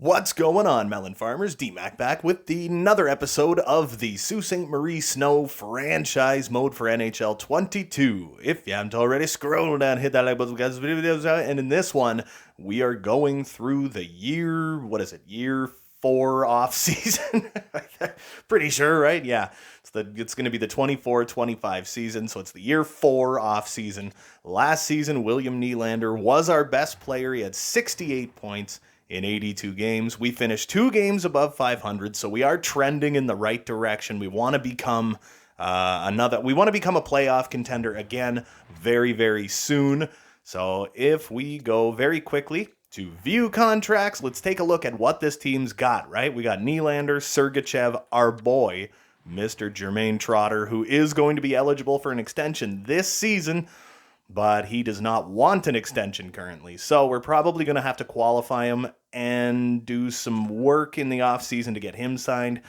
What's going on, melon farmers? D-Mac back with another episode of the Sault Ste. Marie Snow franchise mode for NHL 22. If you haven't already, scroll down, hit that like button, guys, videos out, and in this one, we are going through the year 4 off season. Pretty sure, right? Yeah. It's going to be the 24-25 season, so it's the year 4 off season. Last season, William Nylander was our best player. He had 68 points in 82 games. We finished 2 games above 500, so we are trending in the right direction. We want to become we want to become a playoff contender again very, very soon. So if we go very quickly to view contracts, let's take a look at what this team's got, right? We got Nylander, Sergachev, our boy, Mr. Jermaine Trotter, who is going to be eligible for an extension this season, but he does not want an extension currently. So we're probably going to have to qualify him and do some work in the offseason to get him signed.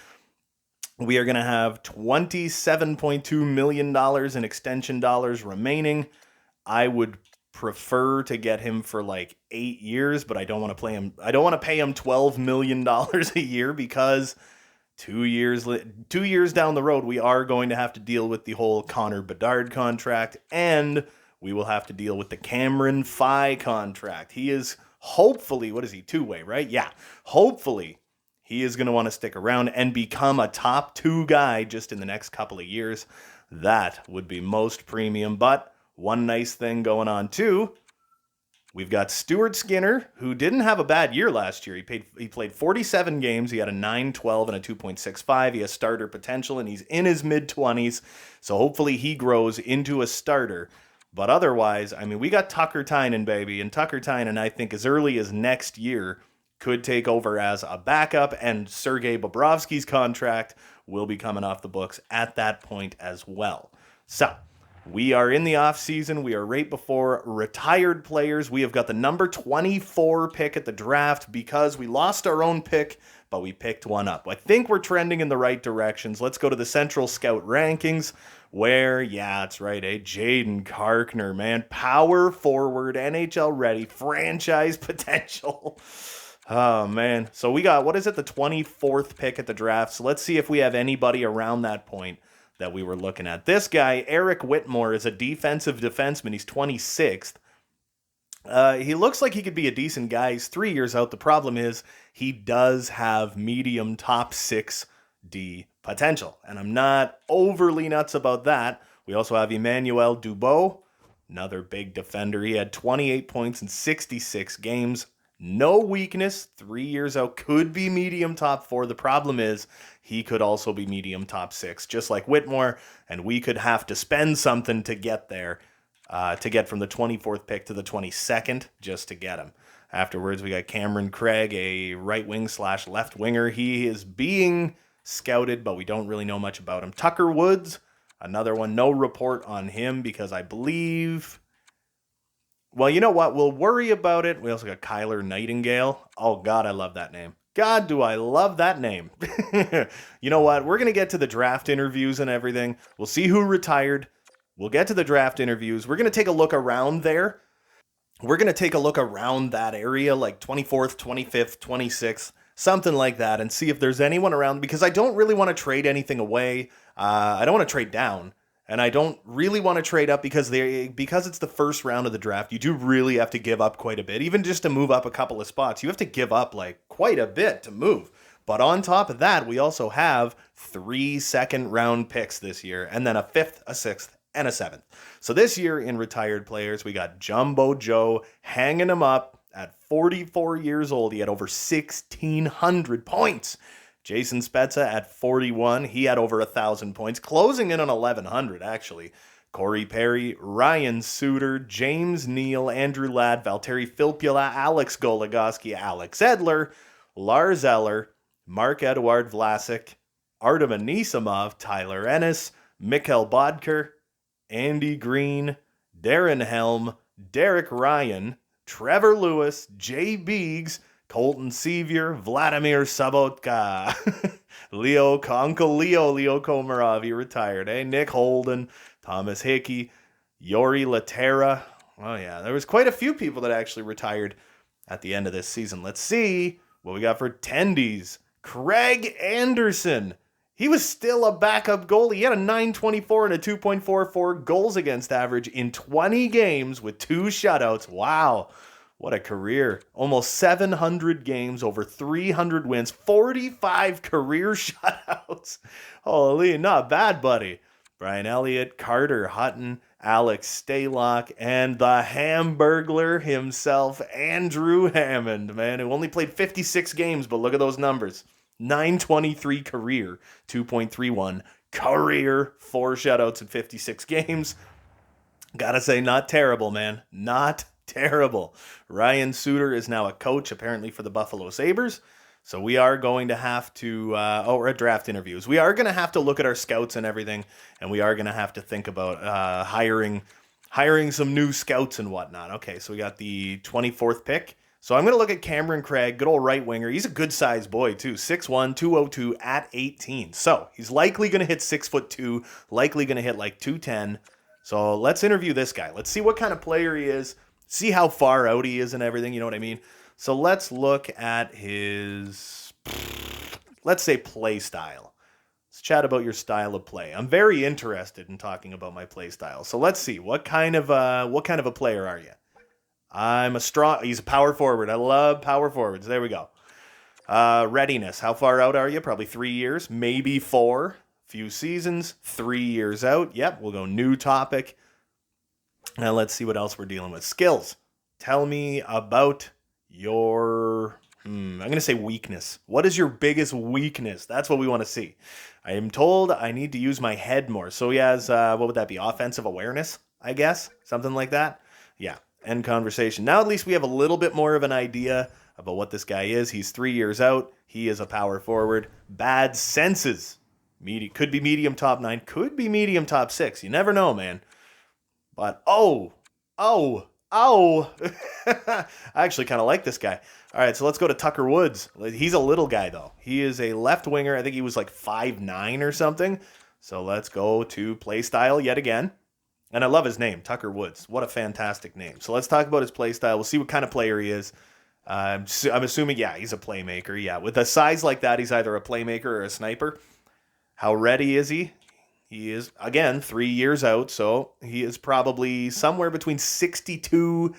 We are going to have $27.2 million in extension dollars remaining. I would prefer to get him for like 8 years, but I don't want to pay him $12 million a year because 2 years down the road, we are going to have to deal with the whole Connor Bedard contract, and we will have to deal with the Cameron Fye contract. He is hopefully, two-way, right? Yeah. Hopefully, he is going to want to stick around and become a top 2 guy just in the next couple of years. That would be most premium. But one nice thing going on, too, we've got Stuart Skinner, who didn't have a bad year last year. He played 47 games. He had a 9.12 and a 2.65. He has starter potential, and he's in his mid-20s. So hopefully he grows into a starter. But otherwise, I mean, we got Tucker Tynan, baby. And Tucker Tynan, I think, as early as next year, could take over as a backup. And Sergei Bobrovsky's contract will be coming off the books at that point as well. So, we are in the offseason. We are right before retired players. We have got the number 24 pick at the draft because we lost our own pick, but we picked one up. I think we're trending in the right directions. Let's go to the Central Scout rankings where, yeah, that's right, Jaden Karkner, man. Power forward, NHL ready, franchise potential. Oh, man. So we got, the 24th pick at the draft. So let's see if we have anybody around that point that we were looking at. This guy, Eric Whitmore, is a defensive defenseman. He's 26th. He looks like he could be a decent guy. He's 3 years out. The problem is he does have medium top 6D potential, and I'm not overly nuts about that. We also have Emmanuel Dubois, another big defender. He had 28 points in 66 games. No weakness, 3 years out, could be medium top 4. The problem is he could also be medium top 6, just like Whitmore, and we could have to spend something to get there, to get from the 24th pick to the 22nd, just to get him. Afterwards, we got Cameron Craig, a right wing / left winger. He is being scouted, but we don't really know much about him. Tucker Woods, another one, no report on him because I believe... Well, you know what? We'll worry about it. We also got Kyler Nightingale. Oh, God, I love that name. God, do I love that name. You know what? We're going to get to the draft interviews and everything. We'll see who retired. We'll get to the draft interviews. We're going to take a look around there. We're going to take a look around that area, like 24th, 25th, 26th, something like that, and see if there's anyone around, because I don't really want to trade anything away. I don't want to trade down. And I don't really want to trade up because it's the first round of the draft. You do really have to give up quite a bit. Even just to move up a couple of spots, you have to give up like quite a bit to move. But on top of that, we also have 3 second-round picks this year, and then a 5th, a 6th, and a 7th. So this year in retired players, we got Jumbo Joe hanging him up at 44 years old. He had over 1,600 points. Jason Spezza at 41. He had over 1,000 points, closing in on 1,100, actually. Corey Perry, Ryan Suter, James Neal, Andrew Ladd, Valtteri Filppula, Alex Goligoski, Alex Edler, Lars Eller, Marc-Edouard Vlasic, Artem Anisimov, Tyler Ennis, Mikkel Bodker, Andy Green, Darren Helm, Derek Ryan, Trevor Lewis, Jay Beegs, Colton Sevier, Vladimir Sabotka, Uncle Leo Komarov, he retired, Nick Holden, Thomas Hickey, Yori Laterra. Oh yeah, there was quite a few people that actually retired at the end of this season. Let's see What we got for tendies? Craig Anderson. He was still a backup goalie. He had a .924 and a 2.44 goals against average in 20 games with 2 shutouts. Wow. What a career. Almost 700 games, over 300 wins, 45 career shutouts. Holy, not bad, buddy. Brian Elliott, Carter Hutton, Alex Stalock, and the Hamburglar himself, Andrew Hammond, man, who only played 56 games, but look at those numbers. .923 career, 2.31 career, 4 shutouts in 56 games. Gotta say, not terrible, man. Not terrible. Ryan Suter is now a coach, apparently, for the Buffalo Sabres. So we are going to have to, we're at draft interviews. We are going to have to look at our scouts and everything, and we are going to have to think about hiring some new scouts and whatnot. Okay, so we got the 24th pick. So I'm going to look at Cameron Craig, good old right winger. He's a good-sized boy, too. 6'1", 202 at 18. So he's likely going to hit 6'2", likely going to hit like 210. So let's interview this guy. Let's see what kind of player he is, see how far out he is and everything, you know what I mean? So let's look at his, let's say, play style. Let's chat about your style of play. I'm very interested in talking about my play style. So let's see, what kind of a player are you? He's a power forward. I love power forwards. There we go. Readiness. How far out are you? Probably 3 years, maybe 4. Few seasons, 3 years out. Yep, we'll go new topic. Now let's see what else we're dealing with. Skills. Tell me about your, I'm going to say weakness. What is your biggest weakness? That's what we want to see. I am told I need to use my head more. So he has, what would that be? Offensive awareness, I guess? Something like that? Yeah. End conversation. Now at least we have a little bit more of an idea about what this guy is. He's 3 years out. He is a power forward. Bad senses. Could be medium top 9. Could be medium top 6. You never know, man. But, oh. I actually kind of like this guy. All right, so let's go to Tucker Woods. He's a little guy, though. He is a left winger. I think he was like 5'9" or something. So let's go to play style yet again. And I love his name, Tucker Woods. What a fantastic name. So let's talk about his play style. We'll see what kind of player he is. I'm assuming, yeah, he's a playmaker. Yeah, with a size like that, he's either a playmaker or a sniper. How ready is he? He is, again, 3 years out, so he is probably somewhere between 62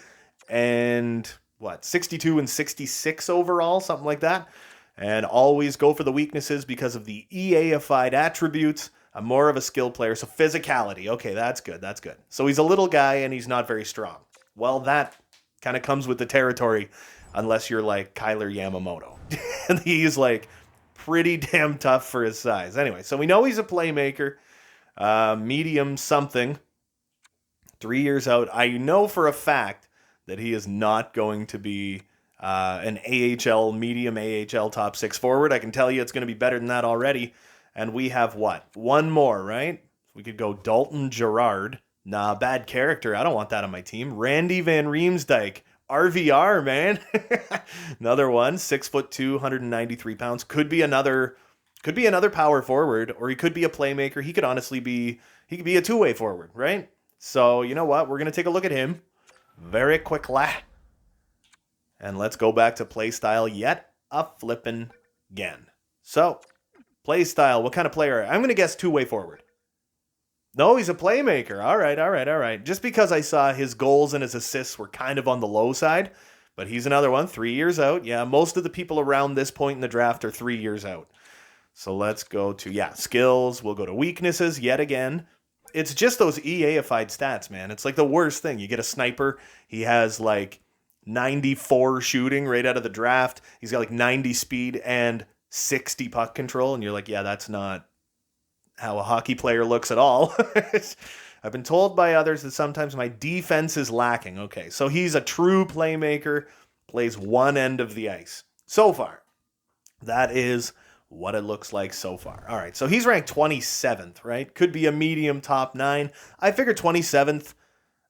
and 66 overall, something like that. And always go for the weaknesses because of the EA-ified attributes. I'm more of a skill player, so physicality. Okay, that's good. So he's a little guy and he's not very strong. Well, that kind of comes with the territory unless you're like Kyler Yamamoto. And he's like pretty damn tough for his size. Anyway, so we know he's a playmaker. Medium something. 3 years out. I know for a fact that he is not going to be an medium AHL top 6 forward. I can tell you it's going to be better than that already. And we have what? One more, right? We could go Dalton Gerard. Nah, bad character. I don't want that on my team. Randy Van Riemsdyk. RVR, man. Another one. 6'2", 193 pounds. Could be another power forward, or he could be a playmaker. He could honestly be a two-way forward, right? So, you know what? We're going to take a look at him very quickly. And let's go back to play style yet a flippin' again. So, play style, what kind of player? I'm going to guess two-way forward. No, he's a playmaker. All right. Just because I saw his goals and his assists were kind of on the low side, but he's another one, 3 years out. Yeah, most of the people around this point in the draft are 3 years out. So let's go to, skills. We'll go to weaknesses yet again. It's just those EA-ified stats, man. It's like the worst thing. You get a sniper. He has like 94 shooting right out of the draft. He's got like 90 speed and 60 puck control. And you're like, yeah, that's not how a hockey player looks at all. I've been told by others that sometimes my defense is lacking. Okay, so he's a true playmaker, plays one end of the ice. So far, that is what it looks like so far. All right, so he's ranked 27th, right? Could be a medium top 9. I figure 27th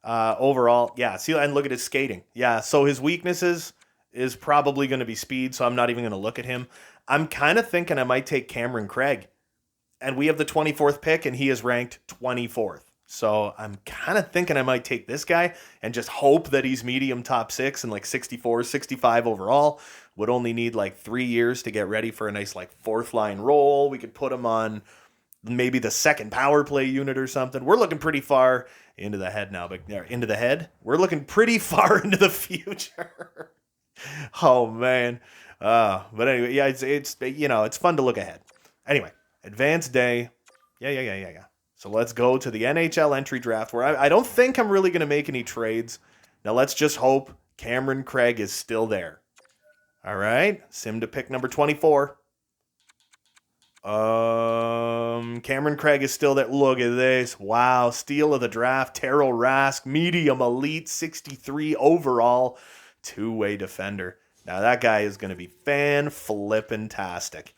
overall. Yeah, see, and look at his skating. Yeah, so his weaknesses is probably going to be speed, so I'm not even going to look at him. I'm kind of thinking I might take Cameron Craig. And we have the 24th pick, and he is ranked 24th. So I'm kind of thinking I might take this guy and just hope that he's medium top 6 and like 64, 65 overall. would only need like 3 years to get ready for a nice like fourth line role. We could put him on maybe the second power play unit or something. We're looking pretty far into the head now, but into the head. We're looking pretty far into the future. Oh man. But anyway, yeah, it's it's fun to look ahead. Anyway, advanced day. Yeah. So let's go to the NHL Entry Draft, where I don't think I'm really going to make any trades. Now let's just hope Cameron Craig is still there. All right, sim to pick number 24. Cameron Craig is still there. Look at this. Wow, steal of the draft. Taro Rask, medium elite, 63 overall, two-way defender. Now that guy is going to be fan-flippin-tastic.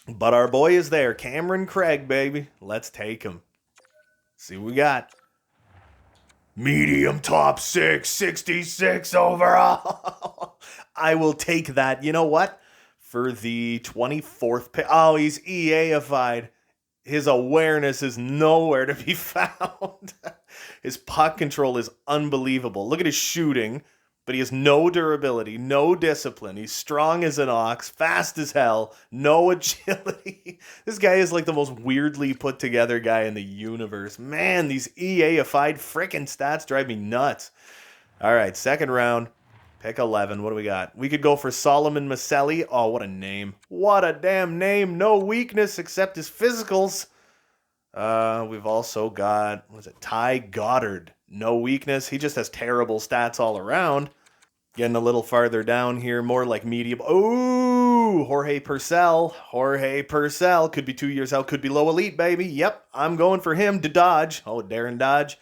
But our boy is there. Cameron Craig, baby. Let's take him. See what we got. Medium top 6, 66 overall. I will take that. You know what? For the 24th pick. Oh, he's EA-ified. His awareness is nowhere to be found. His puck control is unbelievable. Look at his shooting. But he has no durability, no discipline. He's strong as an ox, fast as hell, no agility. This guy is like the most weirdly put together guy in the universe. Man, these EA-ified frickin' stats drive me nuts. All right, second round, pick 11. What do we got? We could go for Solomon Maselli. Oh, what a name. What a damn name. No weakness except his physicals. We've also got, Ty Goddard. No weakness. He just has terrible stats all around. Getting a little farther down here, more like medium. Oh, Jorge Purcell. Jorge Purcell could be 2 years out, could be low elite, baby. Yep, I'm going for him. Dodge. Oh, Darren Dodge.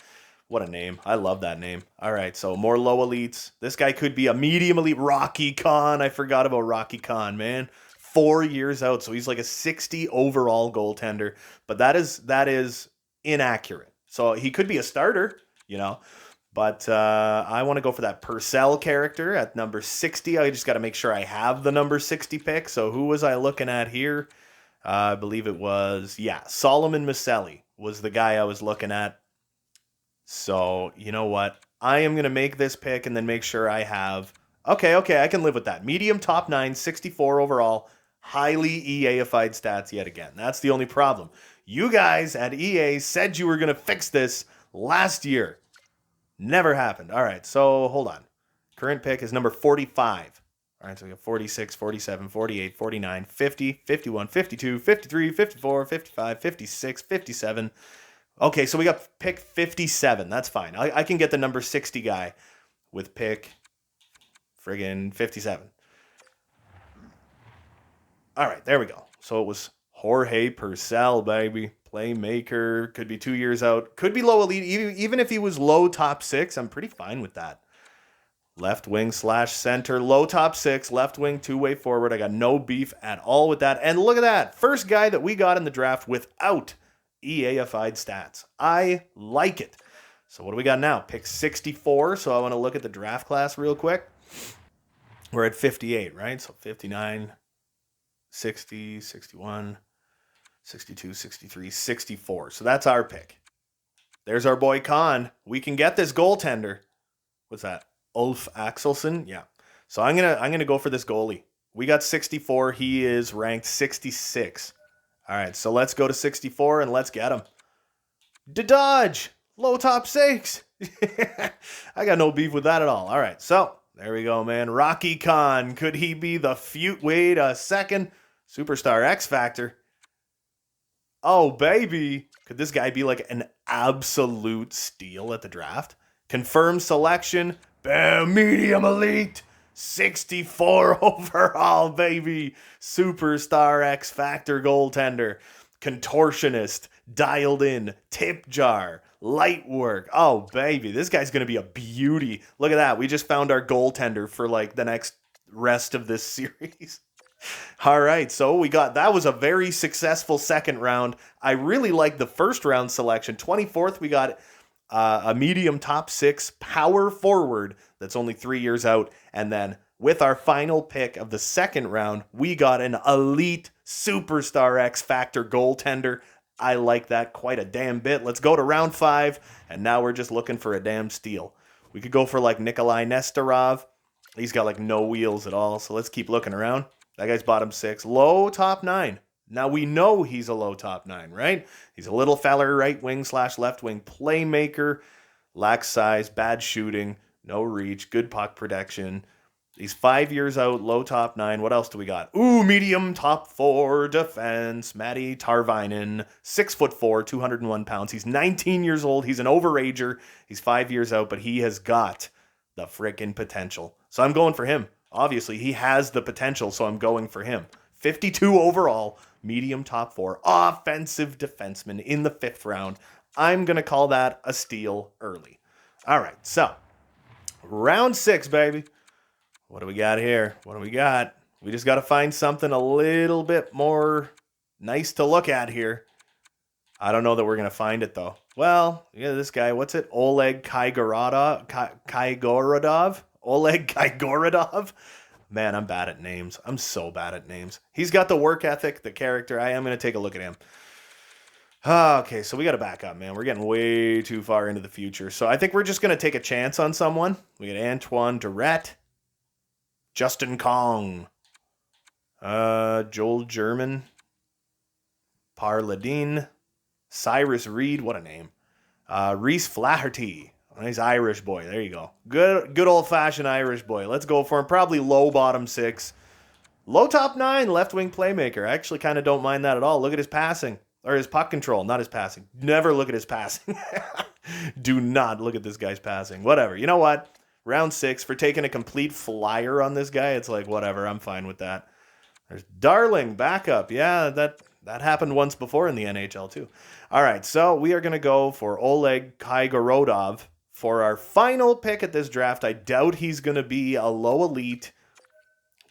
What a name. I love that name. All right, so more low elites. This guy could be a medium elite. Rocky Khan. I forgot about Rocky Khan, man. 4 years out, so he's like a 60 overall goaltender. But that is inaccurate. So he could be a starter, But I want to go for that Purcell character at number 60. I just got to make sure I have the number 60 pick. So who was I looking at here? I believe it was, Solomon Maselli was the guy I was looking at. So you know what? I am going to make this pick and then make sure I have... Okay, I can live with that. Medium top 9, 64 overall, highly EA-ified stats yet again. That's the only problem. You guys at EA said you were going to fix this last year. Never happened. All right, so hold on. Current pick is number 45. All right, so we got 46, 47, 48, 49, 50, 51, 52, 53, 54, 55, 56, 57. Okay, so we got pick 57. That's fine. I can get the number 60 guy with pick friggin' 57. All right, there we go. So it was Jorge Purcell, baby. Playmaker, could be 2 years out, could be low elite. Even if he was low top 6, I'm pretty fine with that. Left wing / center, low top 6, left wing, two-way forward. I got no beef at all with that. And look at that. First guy that we got in the draft without EA-ified stats. I like it. So what do we got now? Pick 64. So I want to look at the draft class real quick. We're at 58, right? So 59, 60, 61, 62, 63, 64. So that's our pick. There's our boy Khan. We can get this goaltender. What's that? Ulf Axelsson? Yeah. So I'm gonna go for this goalie. We got 64. He is ranked 66. All right, so let's go to 64 and let's get him. Dodge! Low top 6. I got no beef with that at all. All right, so there we go, man. Rocky Khan. Could he be the wait a second. Superstar X Factor. Oh, baby. Could this guy be like an absolute steal at the draft? Confirmed selection. Bam, medium elite. 64 overall, baby. Superstar X Factor goaltender. Contortionist. Dialed in. Tip jar. Light work. Oh, baby. This guy's going to be a beauty. Look at that. We just found our goaltender for like the next rest of this series. All right, so that was a very successful second round. I really like the first round selection. 24th, we got a medium top 6 power forward that's only 3 years out. And then with our final pick of the second round, we got an elite superstar X Factor goaltender. I like that quite a damn bit. Let's go to round 5, and now we're just looking for a damn steal. We could go for like Nikolai Nestorov. He's got like no wheels at all. So let's keep looking around. That guy's bottom 6. Low top 9. Now we know he's a low top 9, right? He's a little feller, right wing / left wing playmaker. Lacks size, bad shooting, no reach, good puck protection. He's 5 years out, low top 9. What else do we got? Ooh, medium top 4 defense. Matty Tarvinen, 6'4", 201 pounds. He's 19 years old. He's an overager. He's 5 years out, but he has got the frickin' potential. So I'm going for him. Obviously, he has the potential, so I'm going for him. 52 overall, medium top 4, offensive defenseman in the 5th round. I'm going to call that a steal early. All right, so round 6, baby. What do we got here? What do we got? We just got to find something a little bit more nice to look at here. I don't know that we're going to find it, though. Well, yeah, this guy, what's it? Oleg Kaigorodov? Oleg Kaigorodov? Man, I'm bad at names. I'm so bad at names. He's got the work ethic, the character. I am going to take a look at him. Okay, so we got to back up, man. We're getting way too far into the future. So I think we're just going to take a chance on someone. We got Antoine Durrett, Justin Kong, Joel German, Parladine, Cyrus Reed, what a name. Reese Flaherty, nice Irish boy. There you go. Good old-fashioned Irish boy. Let's go for him. Probably low bottom 6. Low top 9, left-wing playmaker. I actually kind of don't mind that at all. Look at his passing. Or his puck control, not his passing. Never look at his passing. Do not look at this guy's passing. Whatever. You know what? Round 6, for taking a complete flyer on this guy, it's like, whatever. I'm fine with that. There's Darling, backup. Yeah, that happened once before in the NHL, too. All right, so we are going to go for Oleg Kaigorodov for our final pick at this draft. I doubt he's going to be a low elite,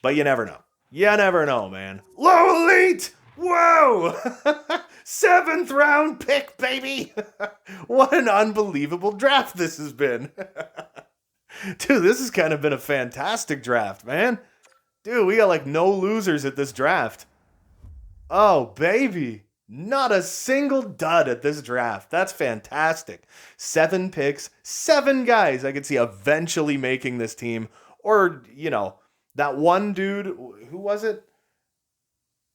but you never know. You never know, man. Low elite! Whoa! 7th round pick, baby! What an unbelievable draft this has been. Dude, this has kind of been a fantastic draft, man. Dude, we got like no losers at this draft. Oh, baby. Not a single dud at this draft. That's fantastic. 7 picks, 7 guys I could see eventually making this team. Or, you know, that one dude, who was it?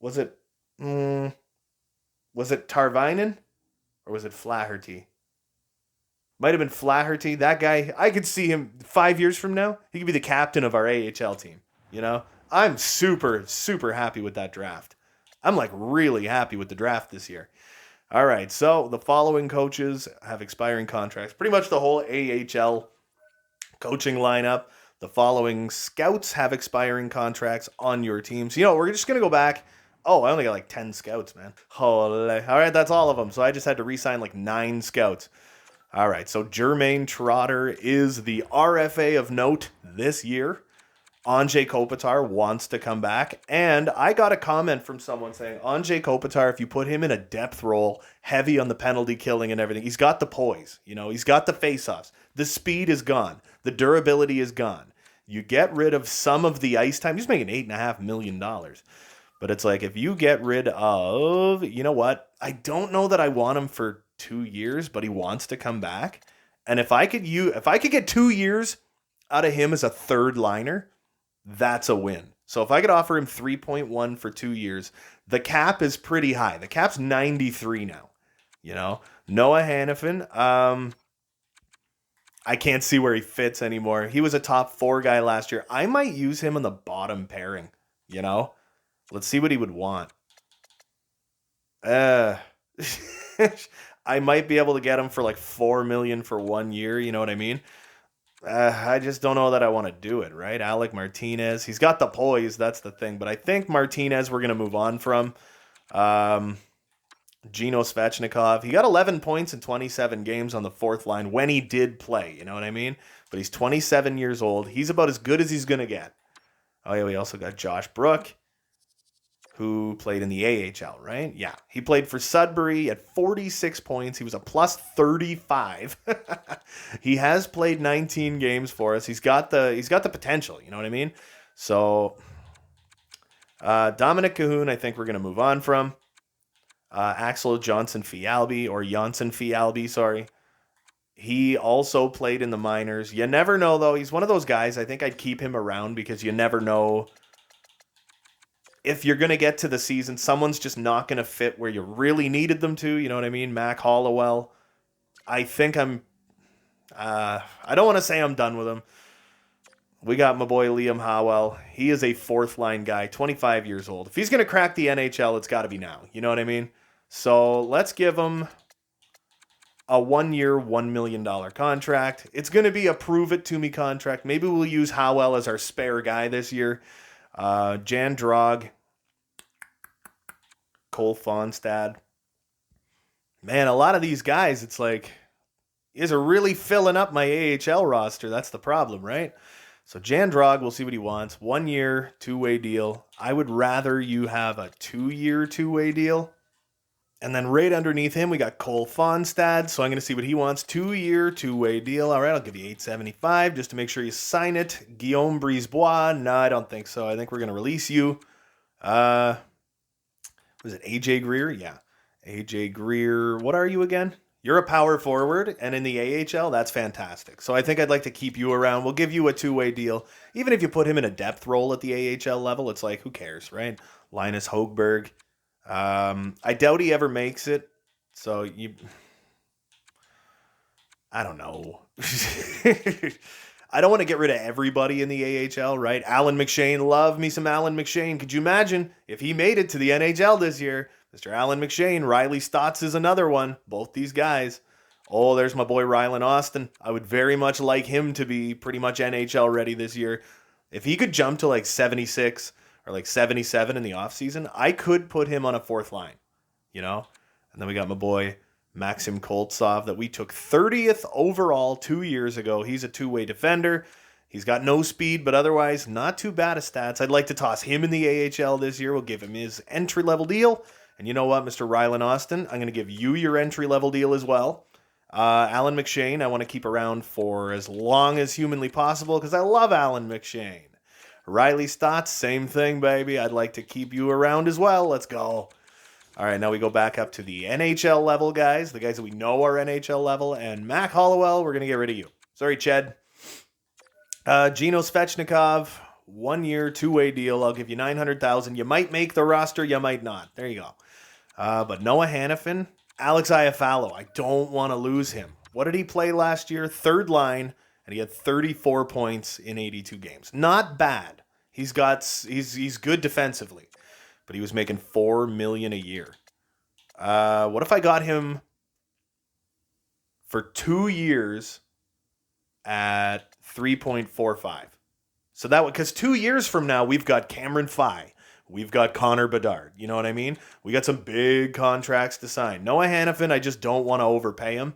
Was it Tarvinen? Or was it Flaherty? Might have been Flaherty. That guy, I could see him 5 years from now. He could be the captain of our AHL team. You know? I'm super, super happy with that draft. I'm like really happy with the draft this year. All right, so the following coaches have expiring contracts. Pretty much the whole AHL coaching lineup. The following scouts have expiring contracts on your teams. You know, we're just going to go back. Oh, I only got like 10 scouts, man. Holy. All right, that's all of them. So I just had to re-sign like 9 scouts. All right, so Jermaine Trotter is the RFA of note this year. Anze Kopitar wants to come back. And I got a comment from someone saying, Anze Kopitar, if you put him in a depth role, heavy on the penalty killing and everything, he's got the poise. You know, he's got the face-offs. The speed is gone. The durability is gone. You get rid of some of the ice time. He's making $8.5 million. But it's like, if you get rid of, you know what? I don't know that I want him for 2 years, but he wants to come back. And if I could get 2 years out of him as a third liner, that's a win. So if I could offer him 3.1 for 2 years, the cap is pretty high. The cap's 93 now. You know, Noah Hannafin, I can't see where he fits anymore. He was a top 4 guy last year. I might use him in the bottom pairing, you know? Let's see what he would want. I might be able to get him for like $4 million for 1 year, you know what I mean? I just don't know that I want to do it, right? Alec Martinez, he's got the poise, that's the thing. But I think Martinez we're going to move on from. Gino Svechnikov, he got 11 points in 27 games on the 4th line when he did play, you know what I mean? But he's 27 years old. He's about as good as he's going to get. Oh, yeah, we also got Josh Brook, who played in the AHL, right? Yeah, he played for Sudbury at 46 points. He was a plus 35. He has played 19 games for us. He's got the potential, you know what I mean? So Dominic Cahoon, I think we're going to move on from. Axel Johnson Fialbi, or Janssen Fialbi, sorry. He also played in the minors. You never know, though. He's one of those guys, I think I'd keep him around because you never know if you're going to get to the season, someone's just not going to fit where you really needed them to. You know what I mean? Mac Hollowell. I think I don't want to say I'm done with him. We got my boy Liam Howell. He is a fourth line guy, 25 years old. If he's going to crack the NHL, it's got to be now. You know what I mean? So let's give him a 1 year, $1 million contract. It's going to be a prove it to me contract. Maybe we'll use Howell as our spare guy this year. Jan Drog, Cole Fonstad. Man, a lot of these guys, it's like, is are really filling up my AHL roster. That's the problem, right? So Jan Drog, we'll see what he wants. 1 year, two-way deal. I would rather you have a 2-year, two-way deal. And then right underneath him, we got Cole Fonstad. So I'm going to see what he wants. 2-year, two-way deal. All right, I'll give you $875 just to make sure you sign it. Guillaume Brisebois. No, I don't think so. I think we're going to release you. Was it AJ Greer? Yeah. AJ Greer. What are you again? You're a power forward, and in the AHL, that's fantastic. So I think I'd like to keep you around. We'll give you a two-way deal. Even if you put him in a depth role at the AHL level, it's like, who cares, right? Linus Hogberg. I doubt he ever makes it. So I don't know. I don't want to get rid of everybody in the AHL, right? Alan McShane, love me some Alan McShane. Could you imagine if he made it to the NHL this year? Mr. Alan McShane, Riley Stotts is another one. Both these guys. Oh, there's my boy Rylan Austin. I would very much like him to be pretty much NHL ready this year. If he could jump to like 76 or like 77 in the offseason, I could put him on a fourth line, you know? And then we got my boy Maxim Koltsov that we took 30th overall 2 years ago. He's a two-way defender. He's got no speed, but otherwise not too bad of stats. I'd like to toss him in the AHL this year. We'll give him his entry-level deal. And you know what, Mr. Rylan Austin? I'm going to give you your entry-level deal as well. Alan McShane, I want to keep around for as long as humanly possible because I love Alan McShane. Riley Stotts, same thing, baby. I'd like to keep you around as well. Let's go. All right, now we go back up to the NHL level guys, the guys that we know are NHL level. And Mac Hollowell, we're going to get rid of you. Sorry, Ched. Gino Svechnikov, 1 year, two-way deal. I'll give you $900,000. You might make the roster, you might not. There you go. But Noah Hannafin, Alex Iafallo, I don't want to lose him. What did he play last year? Third line, and he had 34 points in 82 games. Not bad. He's good defensively, but he was making $4 million a year. What if I got him for 2 years at 3.45? So that would, because 2 years from now we've got Cameron Fye. We've got Connor Bedard. You know what I mean? We got some big contracts to sign. Noah Hannafin, I just don't want to overpay him.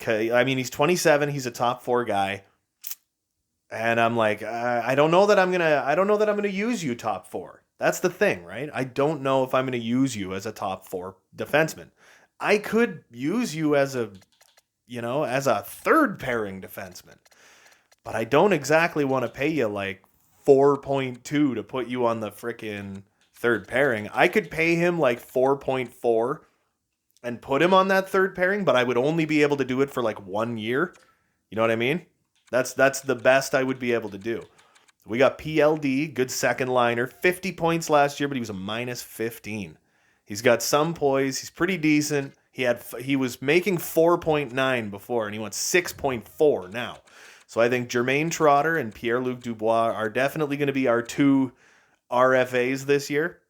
Okay, I mean, he's 27. He's a top 4 guy. And I'm like, I don't know that I'm gonna use you top 4. That's the thing, right? I don't know if I'm gonna use you as a top 4 defenseman. I could use you as a third pairing defenseman. But I don't exactly want to pay you like 4.2 to put you on the frickin' third pairing. I could pay him like 4.4 and put him on that third pairing, but I would only be able to do it for like 1 year. You know what I mean? That's the best I would be able to do. We got PLD, good second liner, 50 points last year, but he was a minus 15. He's got some poise. He's pretty decent. He was making 4.9 before, and he went 6.4 now. So I think Jermaine Trotter and Pierre-Luc Dubois are definitely going to be our 2 RFAs this year.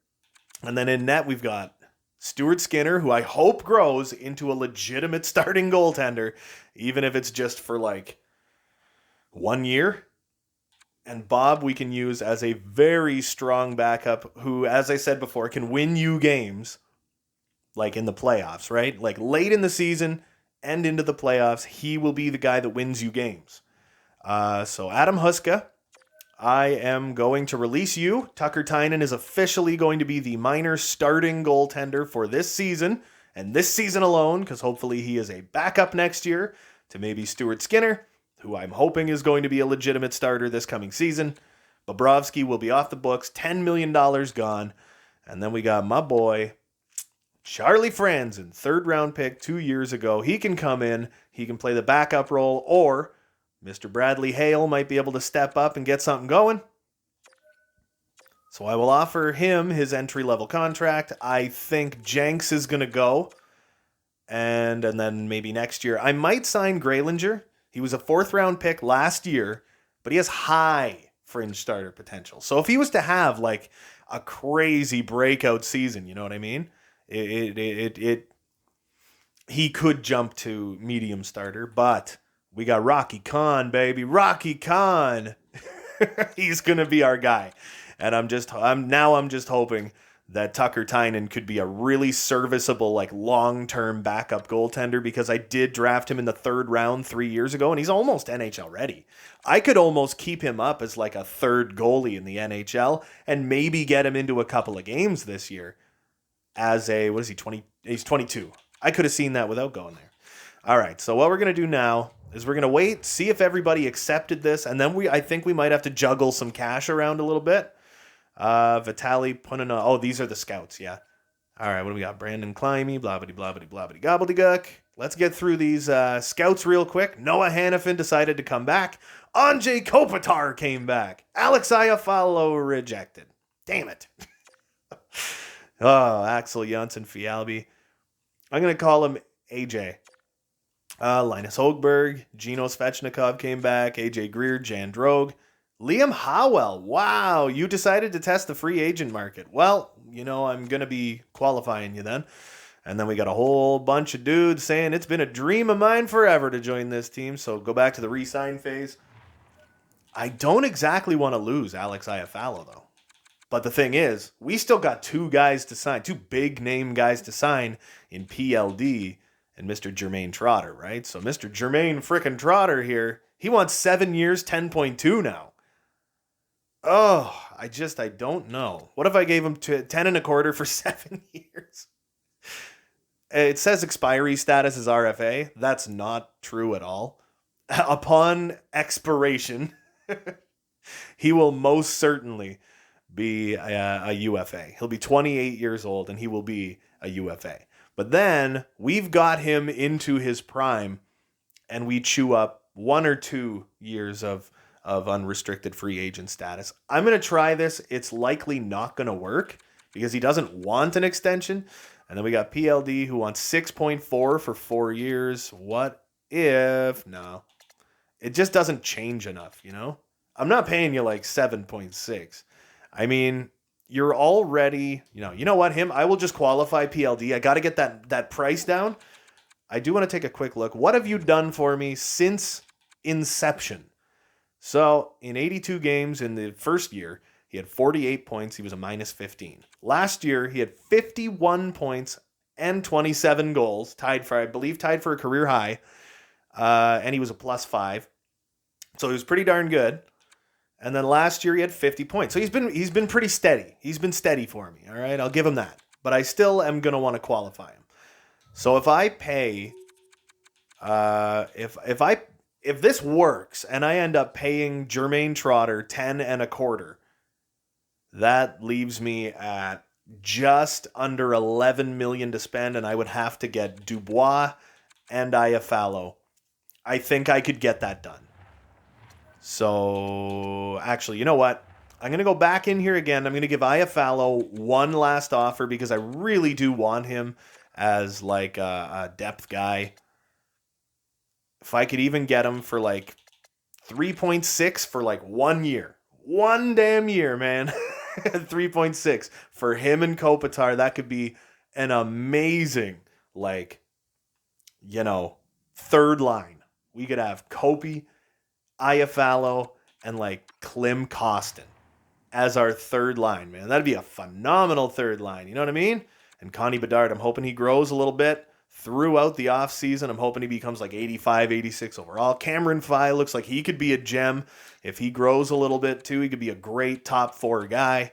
And then in net, we've got Stuart Skinner, who I hope grows into a legitimate starting goaltender, even if it's just for like 1 year. And Bob we can use as a very strong backup who, as I said before, can win you games like in the playoffs, right? Like late in the season and into the playoffs, he will be the guy that wins you games. So Adam Huska, I am going to release you. Tucker Tynan is officially going to be the minor starting goaltender for this season, and this season alone, because hopefully he is a backup next year to maybe Stuart Skinner, who I'm hoping is going to be a legitimate starter this coming season. Bobrovsky will be off the books, $10 million gone. And then we got my boy, Charlie Franzen, 3rd round pick 2 years ago. He can come in, he can play the backup role, or Mr. Bradley Hale might be able to step up and get something going. So I will offer him his entry-level contract. I think Jenks is going to go. And then maybe next year, I might sign Graylinger. He was a 4th round pick last year, but he has high fringe starter potential. So if he was to have like a crazy breakout season, you know what I mean? He could jump to medium starter, but we got Rocky Khan, baby. Rocky Khan. He's going to be our guy. And I'm just hoping that Tucker Tynan could be a really serviceable, like long-term backup goaltender, because I did draft him in the 3rd round 3 years ago, and he's almost NHL ready. I could almost keep him up as like a 3rd goalie in the NHL and maybe get him into a couple of games this year as a, what is he, 20? He's 22. I could have seen that without going there. All right, so what we're going to do now is we're going to wait, see if everybody accepted this, and then I think we might have to juggle some cash around a little bit. Vitaly Punina. Oh, these are the scouts, yeah. All right, what do we got? Brandon Climby, blah-bitty gobbledygook. Let's get through these scouts real quick. Noah Hannafin decided to come back. Anjay Kopitar came back. Alex Iafallo rejected. Damn it. Axel Janssen Fialbi. I'm going to call him AJ. Linus Hogberg, Gino Svechnikov came back. AJ Greer, Jan Drogue. Liam Howell, wow, you decided to test the free agent market. Well, I'm going to be qualifying you then. And then we got a whole bunch of dudes saying it's been a dream of mine forever to join this team. So go back to the re-sign phase. I don't exactly want to lose Alex Iafallo, though. But the thing is, we still got 2 guys to sign, 2 big-name guys to sign in PLD and Mr. Jermaine Trotter, right? So Mr. Jermaine frickin' Trotter here, he wants 7 years, 10.2 now. Oh, I don't know. What if I gave him 10 and a quarter for 7 years? It says expiry status is RFA. That's not true at all. Upon expiration, he will most certainly be a UFA. He'll be 28 years old and he will be a UFA. But then we've got him into his prime and we chew up 1 or 2 years of unrestricted free agent status. I'm going to try this. It's likely not going to work because he doesn't want an extension. And then we got PLD who wants 6.4 for 4 years. What if? No. It just doesn't change enough, I'm not paying you like 7.6. I mean, you're already, you know what, I will just qualify PLD. I got to get that price down. I do want to take a quick look. What have you done for me since inception? So in 82 games in the first year, he had 48 points. He was a minus 15. Last year, he had 51 points and 27 goals, tied for a career high. And he was a plus 5. So he was pretty darn good. And then last year he had 50 points. So he's been pretty steady. He's been steady for me. All right, I'll give him that. But I still am going to want to qualify him. So if I pay, if this works and I end up paying Jermaine Trotter 10 and a quarter, that leaves me at just under 11 million to spend, and I would have to get Dubois and Iafallo. I think I could get that done. So actually, you know what? I'm going to go back in here again. I'm going to give Iafallo one last offer because I really do want him as like a depth guy. If I could even get him for like 3.6 for like 1 year. 1 damn year, man. 3.6 for him and Kopitar. That could be an amazing, third line. We could have Kopi, Iafallo, and Klim Kostin as our third line, man. That'd be a phenomenal third line. You know what I mean? And Connie Bedard, I'm hoping he grows a little bit throughout the offseason. I'm hoping he becomes 85, 86 overall. Cameron Fye looks like he could be a gem. If he grows a little bit too, he could be a great top 4 guy.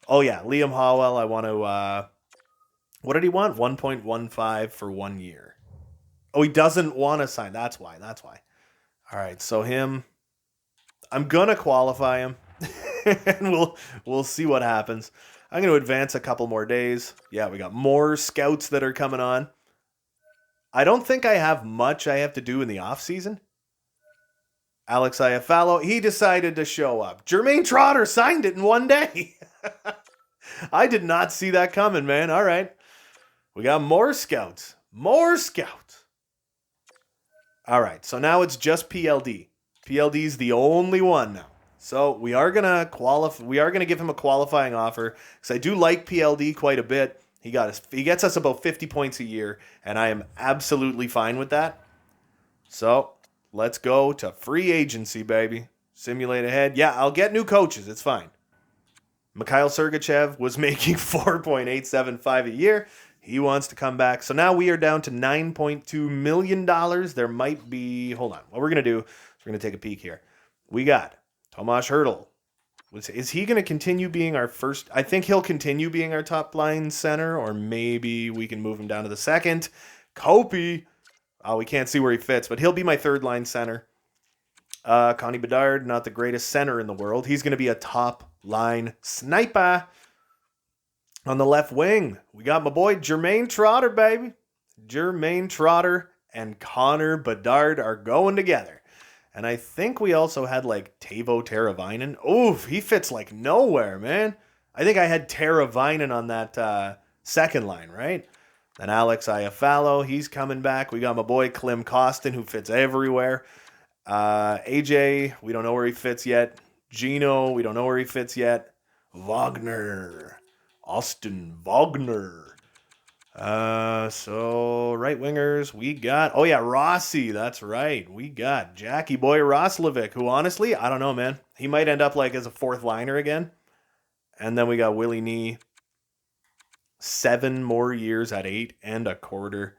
Oh yeah, Liam Howell, I want to, what did he want? 1.15 for 1 year. Oh, he doesn't want to sign. That's why. All right, so him, I'm going to qualify him. and we'll see what happens. I'm going to advance a couple more days. Yeah, we got more scouts that are coming on. I don't think I have much I have to do in the offseason. Alex Iafallo, he decided to show up. Jermaine Trotter signed it in one day. I did not see that coming, man. All right. We got more scouts. More scouts. All right, so now it's just PLD. PLD's the only one now. So we are gonna give him a qualifying offer because I do like PLD quite a bit. He gets us about 50 points a year, and I am absolutely fine with that. So let's go to free agency, baby. Simulate ahead. Yeah, I'll get new coaches. It's fine. Mikhail Sergachev was making $4.875 a year. He wants to come back. So now we are down to $9.2 million. There might be... Hold on. What we're going to do is we're going to take a peek here. We got Tomas Hertl. Is he going to continue being our first? I think he'll continue being our top line center, or maybe we can move him down to the second. Kopi. Oh, we can't see where he fits, but he'll be my third line center. Connie Bedard, not the greatest center in the world. He's going to be a top line sniper. On the left wing, we got my boy Jermaine Trotter, baby. Jermaine Trotter and Connor Bedard are going together. And I think we also had like Teuvo Teravainen. Oof, he fits like nowhere, man. I think I had Teravainen on that second line, right? Then Alex Iafallo, he's coming back. We got my boy Klim Kostin, who fits everywhere. AJ, we don't know where he fits yet. Gino, we don't know where he fits yet. Wagner. Austin Wagner. So right wingers, we got, oh yeah, Rossi, that's right. We got Jackie Boy Roslovic, who honestly, I don't know, man. He might end up like as a fourth liner again. And then we got Willie Nee. 7 more years at 8.25.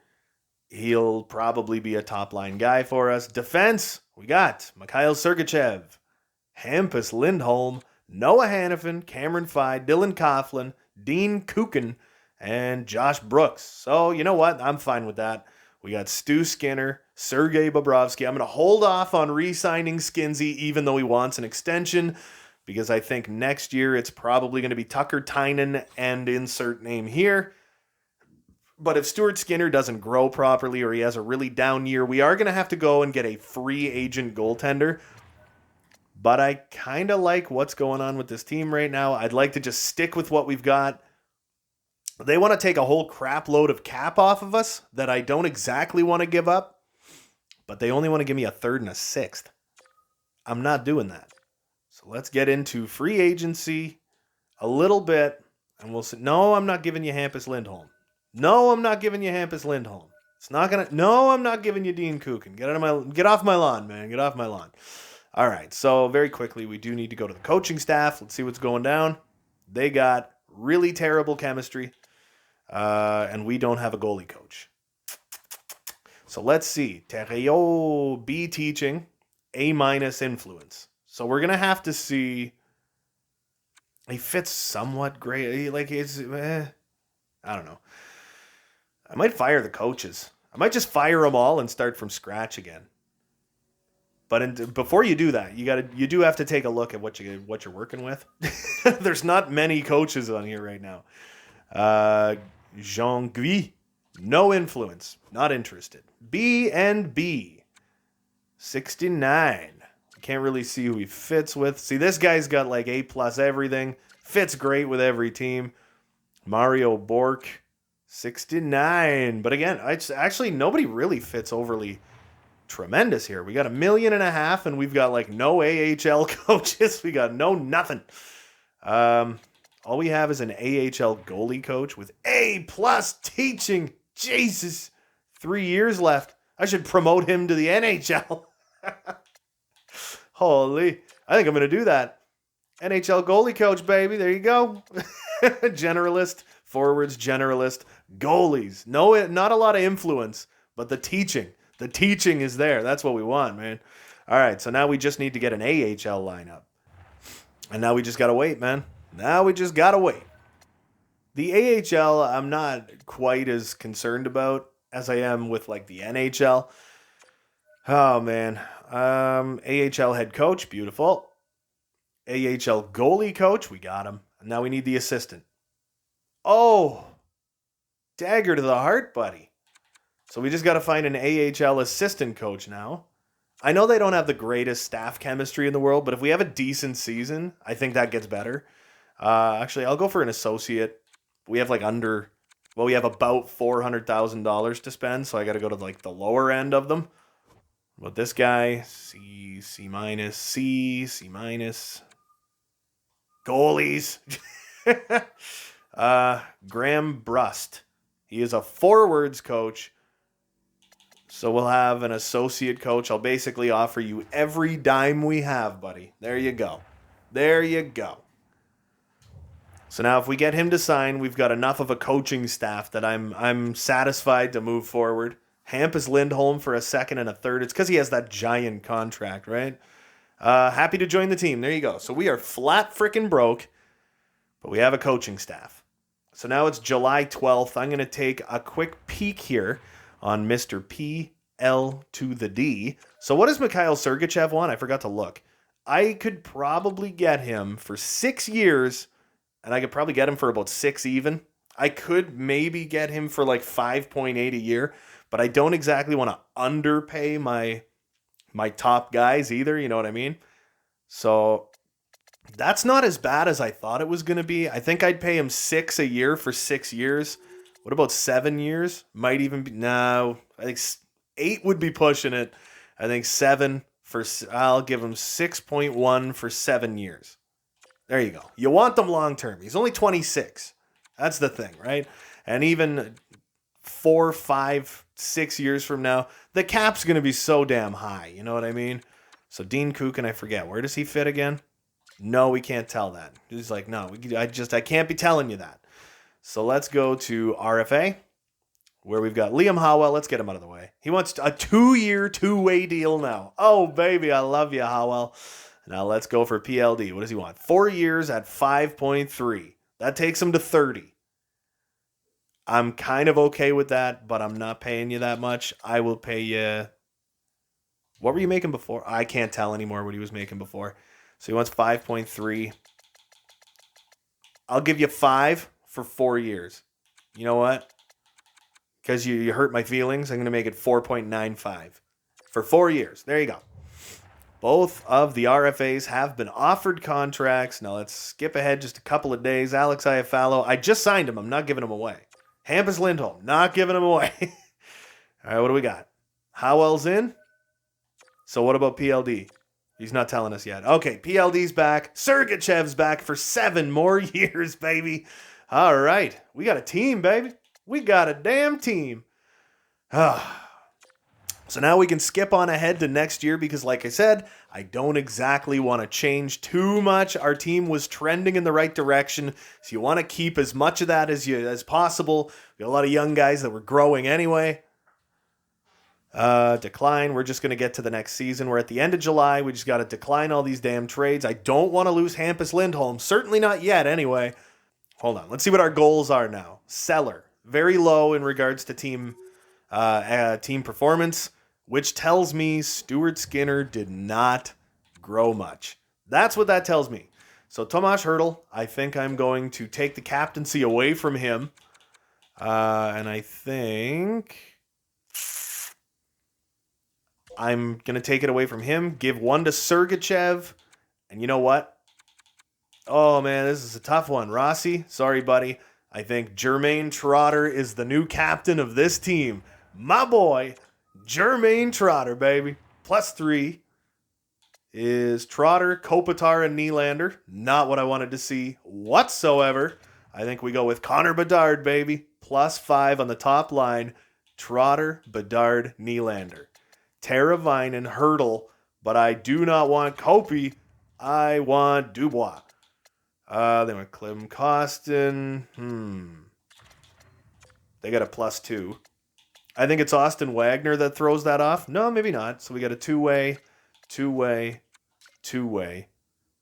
He'll probably be a top line guy for us. Defense, we got Mikhail Sergachev, Hampus Lindholm, Noah Hannafin, Cameron Fye, Dylan Coughlin, Dean Kukin, and Josh Brooks. So, you know what? I'm fine with that. We got Stu Skinner, Sergei Bobrovsky. I'm going to hold off on re-signing Skinsey, even though he wants an extension, because I think next year it's probably going to be Tucker Tynan and insert name here. But if Stuart Skinner doesn't grow properly or he has a really down year, we are going to have to go and get a free agent goaltender. But I kind of like what's going on with this team right now. I'd like to just stick with what we've got. They want to take a whole crap load of cap off of us that I don't exactly want to give up. But they only want to give me a third and a sixth. I'm not doing that. So let's get into free agency a little bit. And we'll say, no, I'm not giving you Hampus Lindholm. No, I'm not giving you Hampus Lindholm. It's not going to... No, I'm not giving you Dean Kukin. Get off my lawn, man. Get off my lawn. All right, so very quickly, we do need to go to the coaching staff. Let's see what's going down. They got really terrible chemistry, and we don't have a goalie coach. So let's see. Thériault, B teaching, A- influence. So we're going to have to see... He fits somewhat great. I don't know. I might fire the coaches. I might just fire them all and start from scratch again. But before you do that, you do have to take a look at what you're working with. There's not many coaches on here right now. Jean Gui, no influence, not interested. B and B, 69. Can't really see who he fits with. See, this guy's got like A+ everything. Fits great with every team. Mario Bork, 69. But again, actually nobody really fits overly tremendous here. We got $1.5 million, and we've got like no AHL coaches. We got no nothing. All we have is an AHL goalie coach with A+ teaching. Jesus, 3 years left. I should promote him to the NHL. Holy, I think I'm going to do that. NHL goalie coach, baby. There you go. Generalist, forwards, generalist, goalies. No, not a lot of influence, but the teaching. The teaching is there. That's what we want, man. All right, so now we just need to get an AHL lineup. And now we just got to wait, man. Now we just got to wait. The AHL, I'm not quite as concerned about as I am with, like, the NHL. Oh, man. AHL head coach, beautiful. AHL goalie coach, we got him. Now we need the assistant. Oh, dagger to the heart, buddy. So we just got to find an AHL assistant coach now. I know they don't have the greatest staff chemistry in the world, but if we have a decent season, I think that gets better. Actually, I'll go for an associate. We have we have about $400,000 to spend, so I got to go to like the lower end of them. But this guy, C minus, C minus. Goalies. Graham Brust. He is a forwards coach. So we'll have an associate coach. I'll basically offer you every dime we have, buddy. There you go. There you go. So now if we get him to sign, we've got enough of a coaching staff that I'm satisfied to move forward. Hampus Lindholm for a second and a third. It's because he has that giant contract, right? Happy to join the team. There you go. So we are flat frickin' broke, but we have a coaching staff. So now it's July 12th. I'm going to take a quick peek here on Mr. PL to the D. So what does Mikhail Sergachev want? I forgot to look. I could probably get him for 6 years, and I could probably get him for about 6 even. I could maybe get him for like 5.8 a year, but I don't exactly want to underpay my top guys either, you know what I mean? So that's not as bad as I thought it was going to be. I think I'd pay him 6 a year for 6 years. What about 7 years? Might even be, no, I think 8 would be pushing it. I think 7 for, I'll give him 6.1 for 7 years. There you go. You want them long term. He's only 26. That's the thing, right? And even 4, 5, 6 years from now, the cap's going to be so damn high. You know what I mean? So Dean Kukin, I forget. Where does he fit again? No, we can't tell that. He's like, no, I can't be telling you that. So let's go to RFA, where we've got Liam Howell. Let's get him out of the way. He wants a 2-year, 2-way deal now. Oh, baby, I love you, Howell. Now let's go for PLD. What does he want? 4 years at 5.3. That takes him to 30. I'm kind of okay with that, but I'm not paying you that much. I will pay you. What were you making before? I can't tell anymore what he was making before. So he wants 5.3. I'll give you 5 for 4 years. You know what? Because you hurt my feelings, I'm going to make it 4.95 for 4 years. There you go. Both of the RFAs have been offered contracts. Now let's skip ahead just a couple of days. Alex Iafallo, I just signed him. I'm not giving him away. Hampus Lindholm, not giving him away. All right, what do we got? Howell's in. So what about PLD? He's not telling us yet. Okay, PLD's back. Sergachev's back for 7 more years, baby. All right, we got a team, baby. We got a damn team. So now we can skip on ahead to next year because, like I said, I don't exactly want to change too much. Our team was trending in the right direction, so you want to keep as much of that as possible. We got a lot of young guys that were growing anyway. Decline. We're just going to get to the next season. We're at the end of July. We just got to decline all these damn trades. I don't want to lose Hampus Lindholm. Certainly not yet, anyway. Hold on. Let's see what our goals are now. Seller. Very low in regards to team performance, which tells me Stuart Skinner did not grow much. That's what that tells me. So Tomas Hertl, I think I'm going to take the captaincy away from him. And I think I'm going to take it away from him, give one to Sergachev. And you know what? Oh, man, this is a tough one. Rossi, sorry, buddy. I think Jermaine Trotter is the new captain of this team. My boy, Jermaine Trotter, baby. +3 is Trotter, Kopitar, and Nylander. Not what I wanted to see whatsoever. I think we go with Connor Bedard, baby. +5 on the top line. Trotter, Bedard, Nylander. Teravainen, Hertl, but I do not want Kopi. I want Dubois. They went Klim Kostin. They got a +2. I think it's Austin Wagner that throws that off. No, maybe not. So we got a two-way.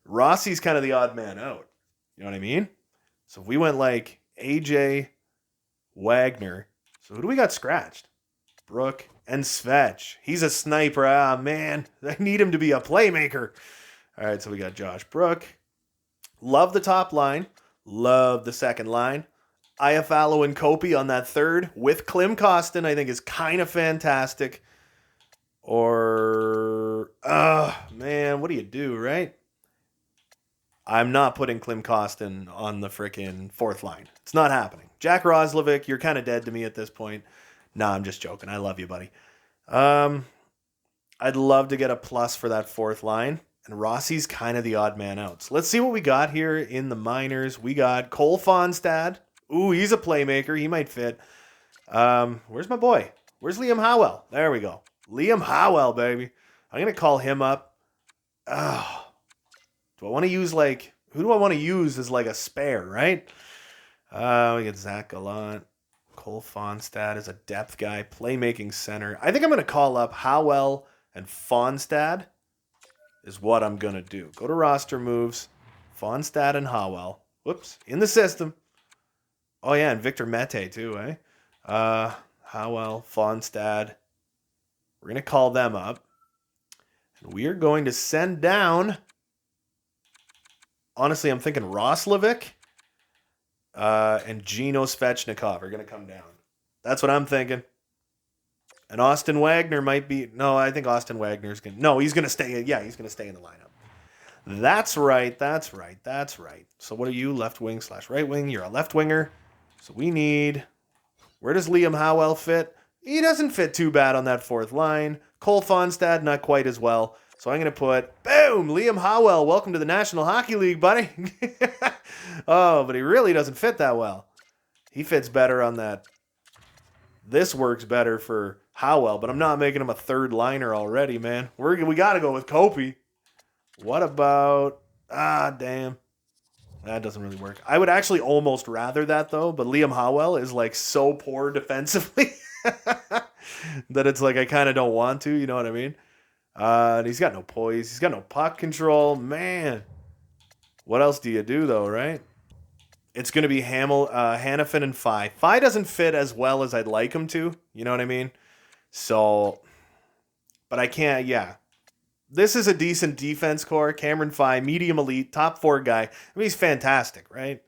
Rossi's kind of the odd man out. You know what I mean? So if we went like AJ Wagner. So who do we got scratched? Brooke and Svetch. He's a sniper. Ah, man. I need him to be a playmaker. All right, so we got Josh Brook. Love the top line. Love the second line. Iafallo and Kopi on that third with Klim Kostin, I think is kind of fantastic. Or, man, what do you do, right? I'm not putting Klim Kostin on the frickin' fourth line. It's not happening. Jack Roslovic, you're kind of dead to me at this point. Nah, I'm just joking. I love you, buddy. I'd love to get a plus for that fourth line. And Rossi's kind of the odd man out. So let's see what we got here in the minors. We got Cole Fonstad. Ooh, he's a playmaker. He might fit. Where's my boy? Where's Liam Howell? There we go. Liam Howell, baby. I'm going to call him up. Oh, do I want to use, like, who do I want to use as, like, a spare, right? We got Zach Gallant. Cole Fonstad is a depth guy, playmaking center. I think I'm going to call up Howell and Fonstad is what I'm going to do. Go to roster moves. Fonstad and Howell. Whoops. In the system. Oh, yeah, and Victor Mete, too, eh? Howell, Fonstad. We're going to call them up. And we are going to send down... Honestly, I'm thinking Roslovic and Gino Svechnikov are going to come down. That's what I'm thinking. And Austin Wagner might be... No, I think Austin Wagner's going to... No, he's going to stay... Yeah, he's going to stay in the lineup. That's right. So what are you? Left wing / right wing. You're a left winger. So we need... Where does Liam Howell fit? He doesn't fit too bad on that fourth line. Cole Fonstad, not quite as well. So I'm going to put, boom, Liam Howell, welcome to the National Hockey League, buddy. Oh, but he really doesn't fit that well. He fits better on that. This works better for Howell, but I'm not making him a third liner already, man. We got to go with Kopi. What about, damn. That doesn't really work. I would actually almost rather that, though, but Liam Howell is, like, so poor defensively that it's like I kind of don't want to, you know what I mean? And he's got no poise. He's got no puck control. Man. What else do you do, though, right? It's going to be Hannafin and Phi. Phi doesn't fit as well as I'd like him to. You know what I mean? So, but I can't, yeah. This is a decent defense core. Cameron Phi, medium elite, top 4 guy. I mean, he's fantastic, right?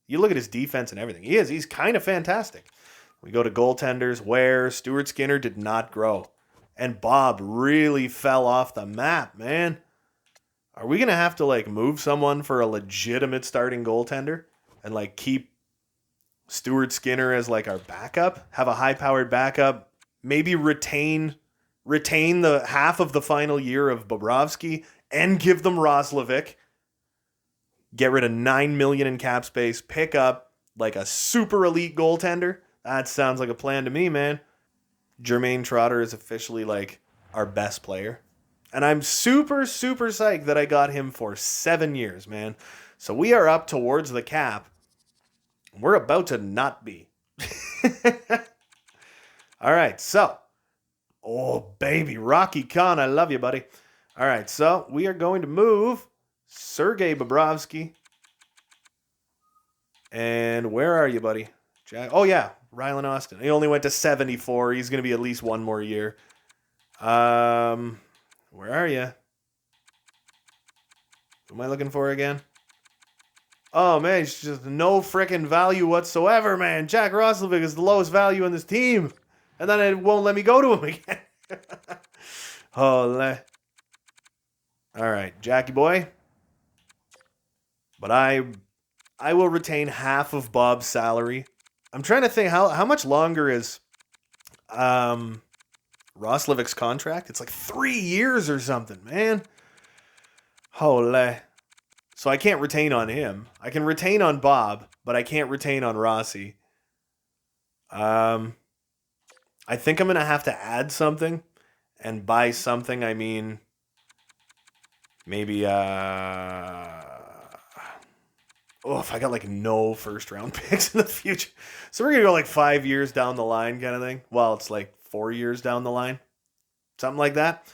You look at his defense and everything. He's kind of fantastic. We go to goaltenders where Stuart Skinner did not grow. And Bob really fell off the map, man. Are we going to have to, like, move someone for a legitimate starting goaltender? And, like, keep Stuart Skinner as, like, our backup? Have a high-powered backup? Maybe retain the half of the final year of Bobrovsky and give them Roslovic. Get rid of $9 million in cap space. Pick up, like, a super elite goaltender. That sounds like a plan to me, man. Jermaine Trotter is officially, like, our best player. And I'm super, super psyched that I got him for 7 years, man. So we are up towards the cap. We're about to not be. All right, so. Oh, baby, Rocky Khan, I love you, buddy. All right, so we are going to move Sergei Bobrovsky. And where are you, buddy? Jack? Oh, yeah. Rylan Austin. He only went to 74. He's going to be at least one more year. Where are you? Who am I looking for again? Oh, man, it's just no freaking value whatsoever, man. Jack Roslovic is the lowest value in this team. And then it won't let me go to him again. All right, Jackie boy. But I will retain half of Bob's salary. I'm trying to think how much longer is Roslovic's contract? It's like 3 years or something, man. Holy. So I can't retain on him. I can retain on Bob, but I can't retain on Rossi. I think I'm going to have to add something. And by something, I mean maybe if I got like no first round picks in the future. So we're going to go like 5 years down the line kind of thing. Well, it's like 4 years down the line. Something like that.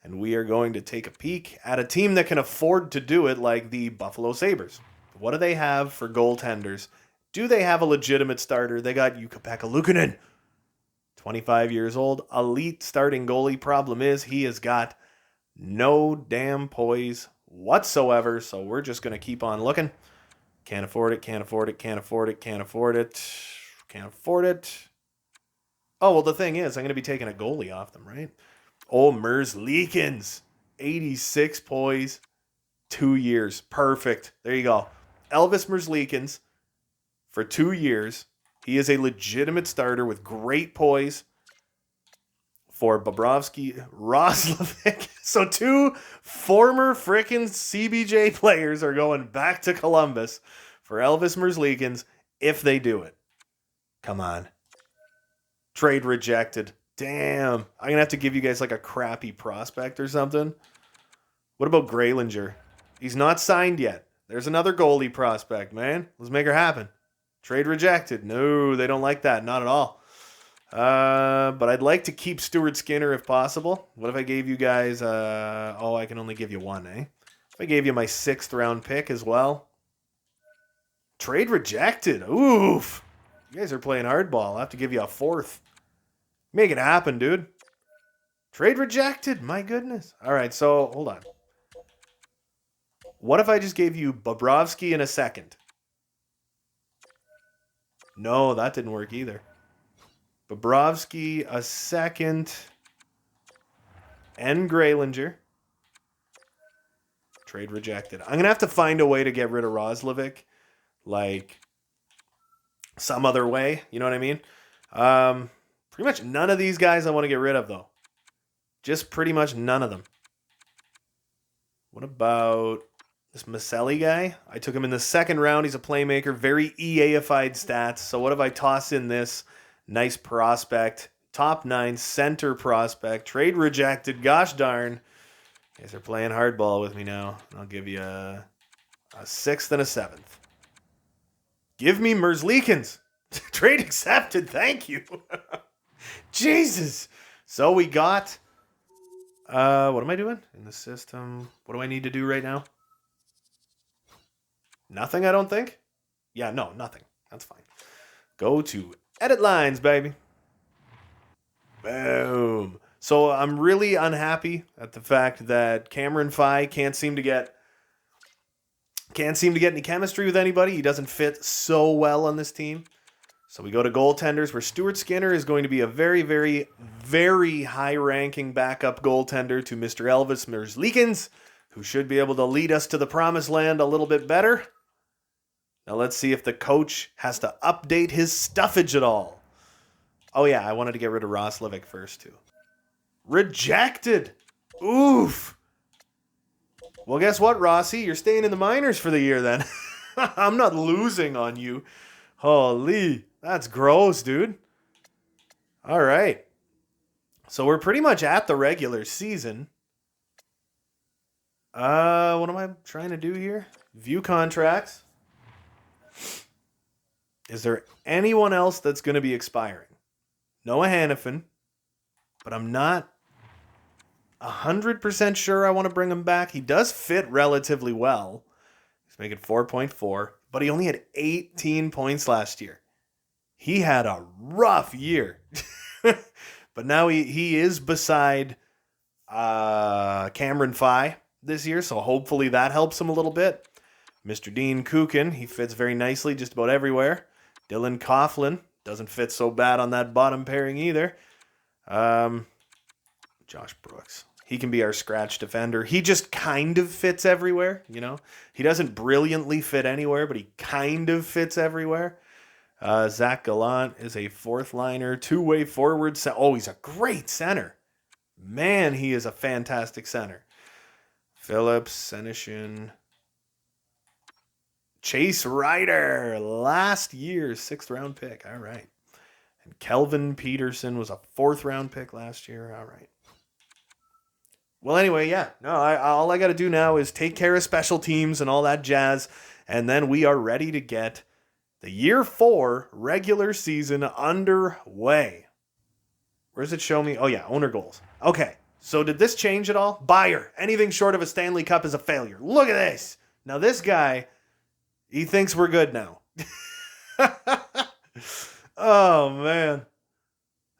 And we are going to take a peek at a team that can afford to do it, like the Buffalo Sabres. What do they have for goaltenders? Do they have a legitimate starter? They got Jukka-Pekka Luukkonen, 25 years old, elite starting goalie. Problem is, he has got no damn poise whatsoever. So we're just going to keep on looking. Can't afford it, can't afford it, can't afford it, can't afford it, can't afford it. Oh, well, the thing is, I'm going to be taking a goalie off them, right? Oh, Merzlikins, 86 poise, 2 years. Perfect. There you go. Elvis Merzlikins for 2 years. He is a legitimate starter with great poise for Bobrovsky Roslovic. So 2 former frickin' CBJ players are going back to Columbus for Elvis Merzlikins if they do it. Come on. Trade rejected. Damn. I'm going to have to give you guys like a crappy prospect or something. What about Graylinger? He's not signed yet. There's another goalie prospect, man. Let's make her happen. Trade rejected. No, they don't like that. Not at all. But I'd like to keep Stuart Skinner if possible. What if I gave you guys... I can only give you one, eh? If I gave you my 6th round pick as well. Trade rejected. Oof. You guys are playing hardball. I'll have to give you a 4th. Make it happen, dude. Trade rejected. My goodness. All right, so hold on. What if I just gave you Bobrovsky in a 2nd? No, that didn't work either. Bobrovsky a 2nd. And Graylinger. Trade rejected. I'm going to have to find a way to get rid of Roslovic. Like some other way. You know what I mean? Pretty much none of these guys I want to get rid of, though. Just pretty much none of them. What about this Maselli guy? I took him in the 2nd round. He's a playmaker. Very EA-ified stats. So what if I toss in this nice prospect? Top 9 center prospect. Trade rejected. Gosh darn. You guys are playing hardball with me now. I'll give you a 6th and a 7th. Give me Merzlikins. Trade accepted. Thank you. Jesus. So we got... what am I doing in the system? What do I need to do right now? Nothing, I don't think. Yeah, no, nothing. That's fine. Go to edit lines, baby. Boom. So I'm really unhappy at the fact that Cameron Fye can't seem to get any chemistry with anybody. He doesn't fit so well on this team. So we go to goaltenders, where Stuart Skinner is going to be a very, very, very high-ranking backup goaltender to Mr. Elvis Merzlikins, who should be able to lead us to the promised land a little bit better. Now let's see if the coach has to update his stuffage at all. Oh yeah, I wanted to get rid of Roslovic first too. Rejected! Oof! Well, guess what, Rossi? You're staying in the minors for the year then. I'm not losing on you. Holy, that's gross, dude. All right. So we're pretty much at the regular season. What am I trying to do here? View contracts. Is there anyone else that's going to be expiring? Noah Hannafin, but I'm not 100% sure I want to bring him back. He does fit relatively well. He's making 4.4, but he only had 18 points last year. He had a rough year. But now he is beside Cameron Fye this year, so hopefully that helps him a little bit. Mr. Dean Kukin, he fits very nicely just about everywhere. Dylan Coughlin doesn't fit so bad on that bottom pairing either. Josh Brooks, he can be our scratch defender. He just kind of fits everywhere, you know. He doesn't brilliantly fit anywhere, but he kind of fits everywhere. Zach Gallant is a 4th liner, 2-way forward. Oh, he's a great center. Man, he is a fantastic center. Phillips, Senishin, Chase Ryder, last year's 6th round pick. All right. And Kelvin Peterson was a 4th round pick last year. All right. Well, anyway, yeah. No, all I got to do now is take care of special teams and all that jazz, and then we are ready to get the year 4 regular season underway. Where does it show me? Oh, yeah, owner goals. Okay, so did this change at all? Buyer, anything short of a Stanley Cup is a failure. Look at this. Now, this guy, he thinks we're good now. Oh, man.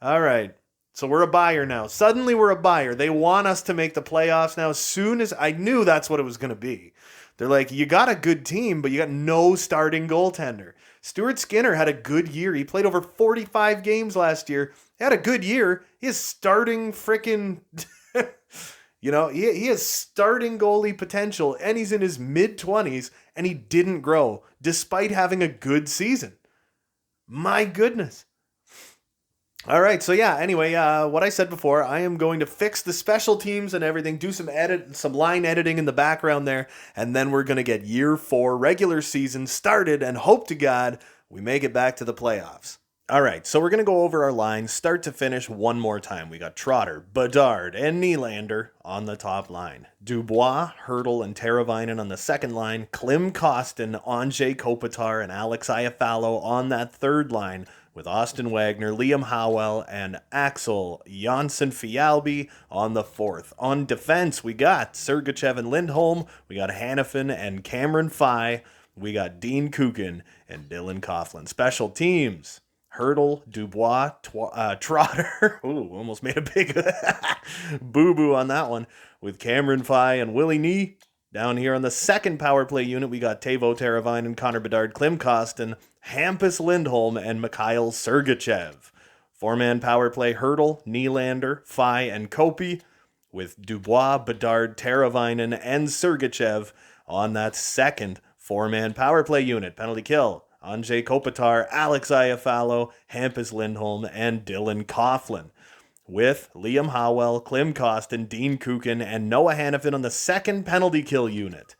All right. So we're a buyer now. Suddenly we're a buyer. They want us to make the playoffs now. As soon as I knew that's what it was going to be. They're like, you got a good team, but you got no starting goaltender. Stuart Skinner had a good year. He played over 45 games last year. He had a good year. He is starting freaking, he has starting goalie potential, and he's in his mid-20s, and he didn't grow, despite having a good season. My goodness. All right, so yeah, anyway, what I said before, I am going to fix the special teams and everything, do some line editing in the background there, and then we're going to get year 4 regular season started and hope to God we make it back to the playoffs. All right, so we're going to go over our lines start to finish one more time. We got Trotter, Bedard, and Nylander on the top line. Dubois, Hertl, and Teravainen on the second line. Klim Kostin, Anze Kopitar, and Alex Iafallo on that third line, with Austin Wagner, Liam Howell, and Axel Jonsson-Fjällby on the fourth. On defense, we got Sergachev and Lindholm. We got Hanifin and Cameron Fye. We got Dean Kukin and Dylan Coughlin. Special teams, Hertl, Dubois, Trotter. Ooh, almost made a big boo-boo on that one. With Cameron Fye and Willie Nee. Down here on the second power play unit, we got Teuvo Teravainen, Connor Bedard, Klim Kostin, Hampus Lindholm, and Mikhail Sergachev. Four-man power play, Hertl, Nylander, Fye, and Kopi, with Dubois, Bedard, Teravainen, and Sergachev on that second four-man power play unit. Penalty kill, Anze Kopitar, Alex Iafallo, Hampus Lindholm, and Dylan Coughlin, with Liam Howell, Klim Kostin, Dean Kukin, and Noah Hanifin on the second penalty kill unit.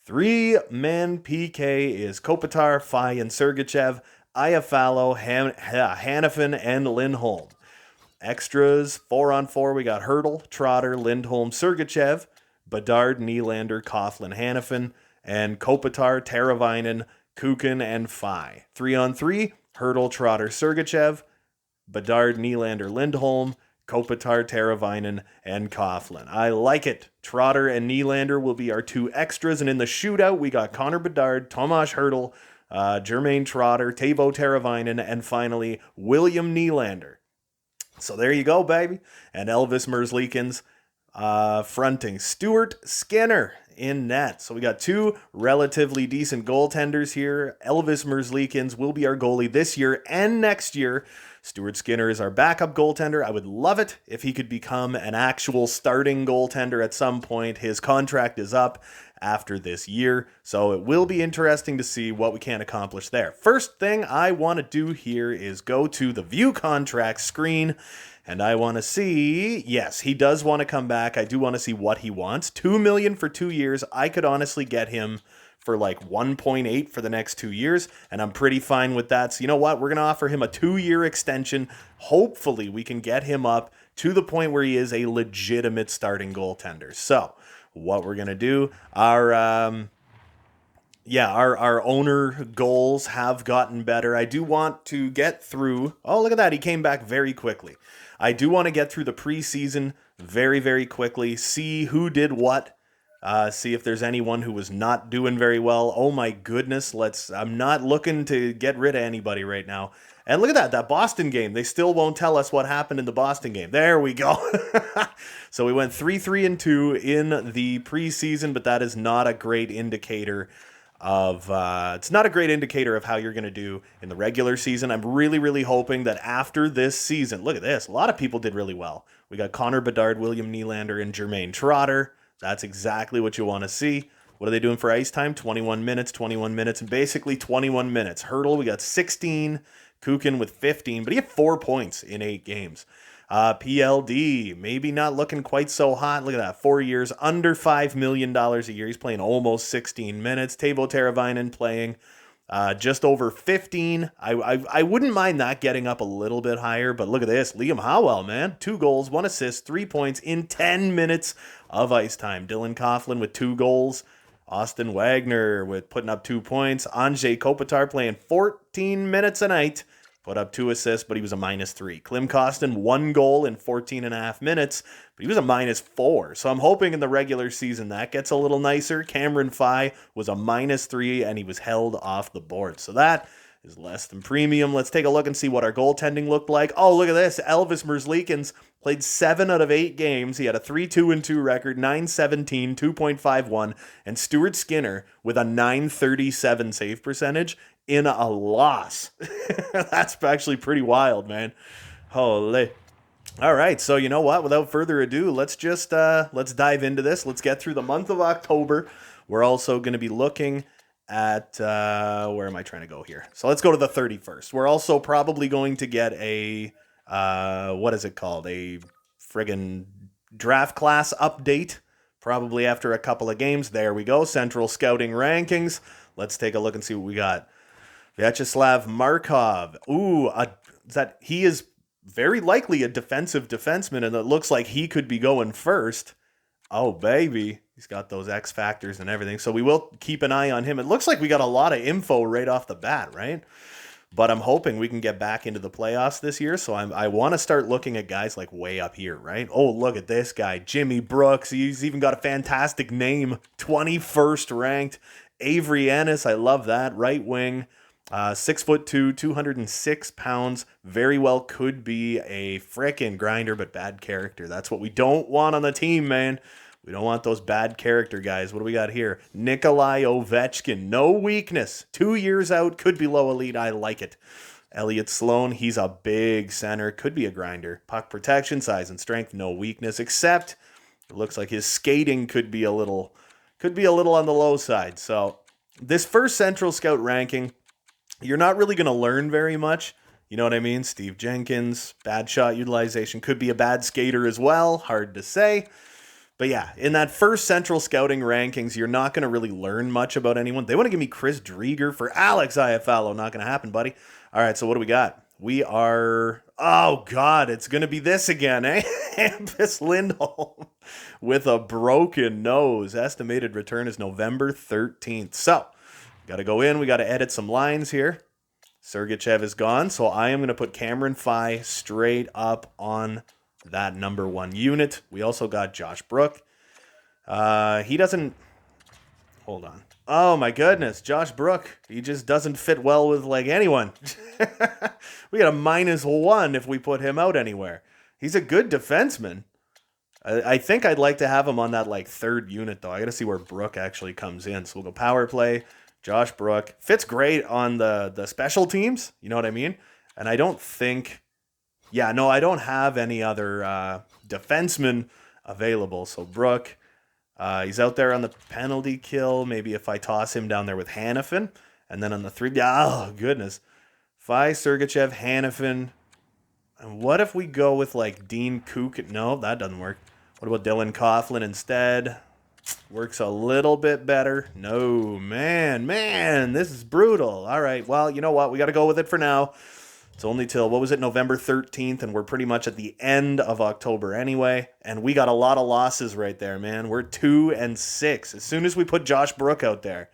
Three-man PK is Kopitar, Fye, and Sergachev, Iafallo, Hanifin, and Lindholm. Extras, 4-on-4, we got Hertl, Trotter, Lindholm, Sergachev, Bedard, Nylander, Coughlin, Hanifin, and Kopitar, Teravainen, Kukin, and Fye. 3-on-3, Hertl, Trotter, Sergachev, Bedard, Nylander, Lindholm, Kopitar, Teravainen, and Coughlin. I like it. Trotter and Nylander will be our two extras, and in the shootout, we got Connor Bedard, Tomas Hertl, Jermaine Trotter, Teuvo Teravainen, and finally, William Nylander. So there you go, baby. And Elvis Merzlikins fronting Stuart Skinner in net. So we got two relatively decent goaltenders here. Elvis Merzlikins will be our goalie this year and next year. Stuart Skinner is our backup goaltender. I would love it if he could become an actual starting goaltender at some point. His contract is up after this year, so it will be interesting to see what we can accomplish there. First thing I want to do here is go to the view contract screen, and I want to see, yes, he does want to come back. I do want to see what he wants. $2 million for 2 years. I could honestly get him for like 1.8 for the next 2 years, and I'm pretty fine with that. So you know what? We're going to offer him a 2-year extension. Hopefully we can get him up to the point where he is a legitimate starting goaltender. So what we're going to do, our owner goals have gotten better. I do want to get through, oh, look at that. He came back very quickly. I do want to get through the preseason very, very quickly, see who did what. See if there's anyone who was not doing very well. Oh my goodness, I'm not looking to get rid of anybody right now. And look at that Boston game. They still won't tell us what happened in the Boston game. There we go. So we went 3-3-2 in the preseason, but that is not a great indicator of it's not a great indicator of how you're going to do in the regular season. I'm really, really hoping that after this season, look at this. A lot of people did really well. We got Connor Bedard, William Nylander, and Jermaine Trotter. That's exactly what you want to see. What are they doing for ice time? 21 minutes, and basically 21 minutes. Hertl, we got 16. Kukin with 15, but he had 4 points in 8 games. PLD, maybe not looking quite so hot. Look at that, 4 years, under $5 million a year. He's playing almost 16 minutes. Teuvo Teravainen playing just over 15. I wouldn't mind that getting up a little bit higher, but look at this. Liam Howell, man. 2 goals, 1 assist, 3 points in 10 minutes of ice time. Dylan Coughlin with 2 goals. Austin Wagner with putting up 2 points. Anze Kopitar playing 14 minutes a night. Put up 2 assists, but he was a -3. Klim Kostin, 1 goal in 14 and a half minutes, but he was a -4. So I'm hoping in the regular season that gets a little nicer. Cameron Fye was a -3, and he was held off the board. So that is less than premium. Let's take a look and see what our goaltending looked like. Oh, look at this. Elvis Merzlikins played 7 out of 8 games. He had a 3-2-2 record, 917, 2.51, and Stuart Skinner with a 937 save percentage in a loss. That's actually pretty wild, man. Holy. All right, so you know what? Without further ado, let's dive into this. Let's get through the month of October. We're also going to be looking at, where am I trying to go here? So let's go to the 31st. We're also probably going to get a, what is it called? A friggin' draft class update, probably after a couple of games. There we go, Central Scouting Rankings. Let's take a look and see what we got. Vyacheslav Markov. Ooh, he is very likely a defensive defenseman, and it looks like he could be going first. Oh, baby. He's got those X factors and everything. So we will keep an eye on him. It looks like we got a lot of info right off the bat, right? But I'm hoping we can get back into the playoffs this year. So I want to start looking at guys like way up here, right? Oh, look at this guy, Jimmy Brooks. He's even got a fantastic name, 21st ranked. Avery Ennis, I love that. Right wing, 6'2", 206 pounds. Very well could be a frickin' grinder, but bad character. That's what we don't want on the team, man. We don't want those bad character guys. What do we got here? Nikolai Ovechkin. No weakness. 2 years out. Could be low elite. I like it. Elliot Sloan. He's a big center. Could be a grinder. Puck protection, size and strength. No weakness. Except it looks like his skating could be a little on the low side. So this first Central Scout ranking, you're not really going to learn very much. You know what I mean? Steve Jenkins, bad shot utilization. Could be a bad skater as well. Hard to say. But yeah, in that first Central Scouting rankings, you're not going to really learn much about anyone. They want to give me Chris Drieger for Alex Iafallo. Not going to happen, buddy. All right, so what do we got? We are... Oh, God, it's going to be this again, eh? Hampus Lindholm with a broken nose. Estimated return is November 13th. So, got to go in. We got to edit some lines here. Sergachev is gone, so I am going to put Cameron Fye straight up on that number 1 unit. We also got Josh Brook. He doesn't... Hold on. Oh, my goodness. Josh Brook. He just doesn't fit well with, like, anyone. We got a -1 if we put him out anywhere. He's a good defenseman. I think I'd like to have him on that, like, 3rd unit, though. I got to see where Brook actually comes in. So we'll go power play. Josh Brook. Fits great on the special teams. You know what I mean? And I don't think... Yeah, no, I don't have any other defensemen available. So Brook, he's out there on the penalty kill. Maybe if I toss him down there with Hannafin. And then on the 3, oh, goodness. Fye, Sergachev, Hannafin. And what if we go with, like, Dean Kook? No, that doesn't work. What about Dylan Coughlin instead? Works a little bit better. No, man, this is brutal. All right, well, you know what? We got to go with it for now. It's only till, what was it, November 13th, and we're pretty much at the end of October anyway, and we got a lot of losses right there, man. We're 2-6. As soon as we put Josh Brook out there,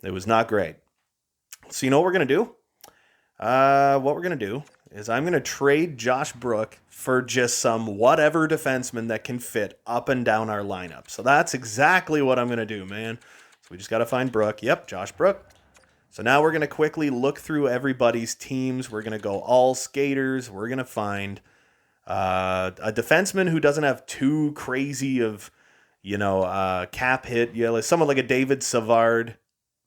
it was not great. So you know what we're going to do? What we're going to do is I'm going to trade Josh Brook for just some whatever defenseman that can fit up and down our lineup. So that's exactly what I'm going to do, man. So we just got to find Brook. Yep, Josh Brook. So now we're going to quickly look through everybody's teams. We're going to go all skaters. We're going to find a defenseman who doesn't have too crazy of, cap hit. Someone like a David Savard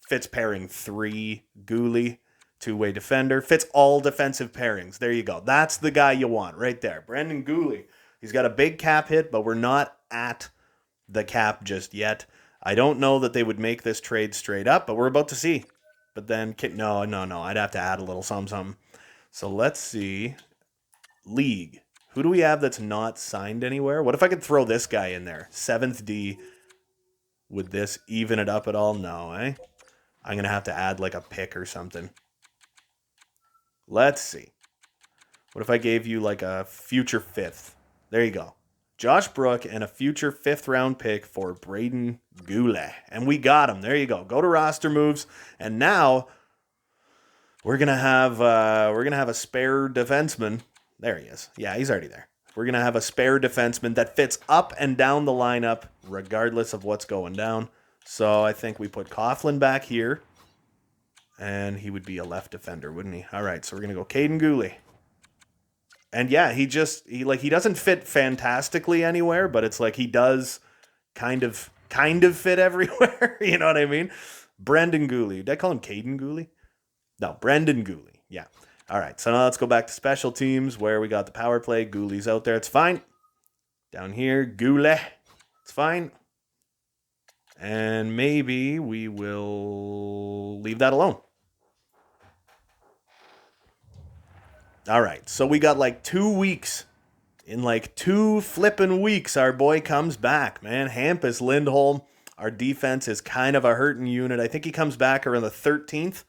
fits pairing 3. Gooley, 2-way defender. Fits all defensive pairings. There you go. That's the guy you want right there. Brendan Gooley. He's got a big cap hit, but we're not at the cap just yet. I don't know that they would make this trade straight up, but we're about to see. But then, no, I'd have to add a little something. So let's see. League. Who do we have that's not signed anywhere? What if I could throw this guy in there? 7th D. Would this even it up at all? No, eh? I'm going to have to add like a pick or something. Let's see. What if I gave you like a future 5th? There you go. Josh Brook and a future 5th round pick for Braden Goulet. And we got him. There you go. Go to roster moves. And now we're gonna have a spare defenseman. There he is. Yeah, he's already there. We're gonna have a spare defenseman that fits up and down the lineup, regardless of what's going down. So I think we put Coughlin back here. And he would be a left defender, wouldn't he? All right, so we're going to go Caden Gooley. And yeah, he doesn't fit fantastically anywhere, but it's like he does kind of fit everywhere. You know what I mean? Brendan Gooley. Did I call him Caden Gooley? No, Brendan Gooley. Yeah. All right, so now let's go back to special teams where we got the power play. Gooley's out there. It's fine. Down here, Gooley. It's fine. And maybe we will leave that alone. All right, so we got like 2 weeks. In like 2 flippin' weeks, our boy comes back, man. Hampus Lindholm. Our defense is kind of a hurting unit. I think he comes back around the 13th.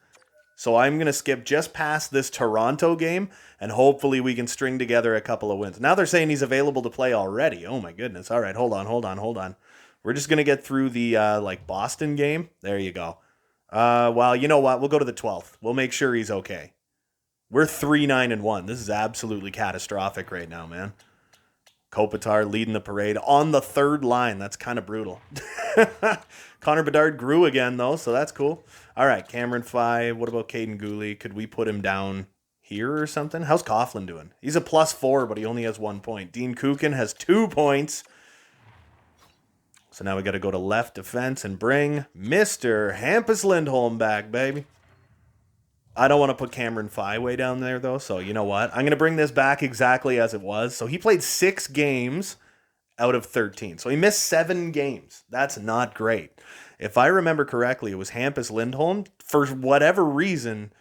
So I'm going to skip just past this Toronto game, and hopefully we can string together a couple of wins. Now they're saying he's available to play already. Oh, my goodness. All right, hold on. We're just going to get through the Boston game. There you go. Well, you know what? We'll go to the 12th. We'll make sure he's okay. We're 3-9-1. This is absolutely catastrophic right now, man. Kopitar leading the parade on the third line. That's kind of brutal. Connor Bedard grew again, though, so that's cool. All right, Cameron Fye. What about Caden Gooley? Could we put him down here or something? How's Coughlin doing? He's a +4, but he only has 1 point. Dean Kukin has 2 points. So now we got to go to left defense and bring Mr. Hampus Lindholm back, baby. I don't want to put Cameron Fye way down there, though, so you know what? I'm going to bring this back exactly as it was. So he played 6 games out of 13. So he missed 7 games. That's not great. If I remember correctly, it was Hampus Lindholm, for whatever reason,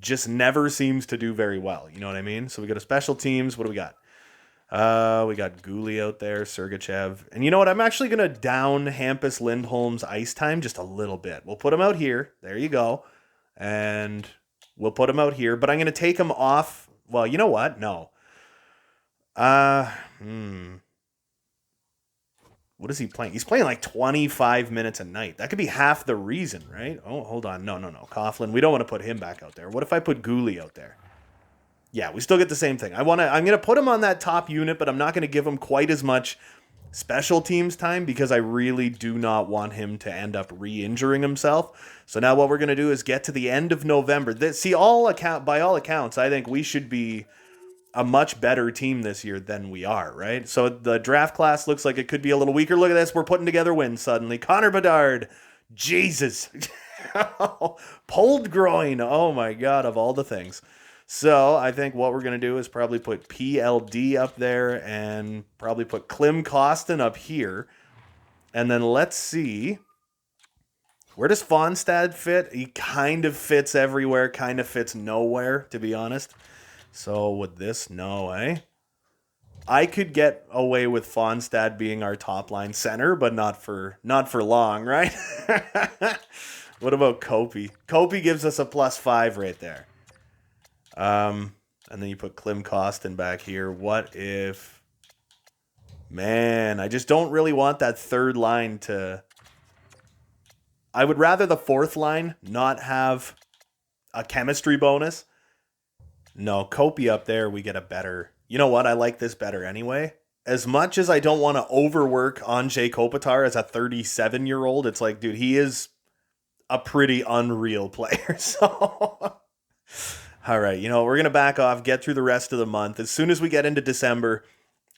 just never seems to do very well. You know what I mean? So we go to special teams. What do we got? We got Gooley out there, Sergachev. And you know what? I'm actually going to down Hampus Lindholm's ice time just a little bit. We'll put him out here. There you go. And we'll put him out here. But I'm going to take him off. Well, you know what? No. What is he playing? He's playing like 25 minutes a night. That could be half the reason, right? Oh, hold on. No. Coughlin. We don't want to put him back out there. What if I put Gooley out there? Yeah, we still get the same thing. I'm going to put him on that top unit, but I'm not going to give him quite as much special teams time because I really do not want him to end up re-injuring himself. So now what we're going to do is get to the end of November. By all accounts, I think we should be a much better team this year than we are, right? So the draft class looks like it could be a little weaker. Look at this. We're putting together wins suddenly. Connor Bedard. Jesus. Pulled groin. Oh, my God, of all the things. So I think what we're going to do is probably put PLD up there and probably put Klim Kostin up here. And then let's see. Where does Fonstad fit? He kind of fits everywhere, kind of fits nowhere, to be honest. So with this, no, eh? I could get away with Fonstad being our top line center, but not for long, right? What about Kopi? Kopi gives us a +5 right there. And then you put Klim Kostin back here. What if... Man, I just don't really want that third line to... I would rather the fourth line not have a chemistry bonus. No, Kopi up there, we get a better... You know what? I like this better anyway. As much as I don't want to overwork Anze Kopitar as a 37-year-old, it's like, dude, he is a pretty unreal player. So... All right, we're going to back off, get through the rest of the month. As soon as we get into December,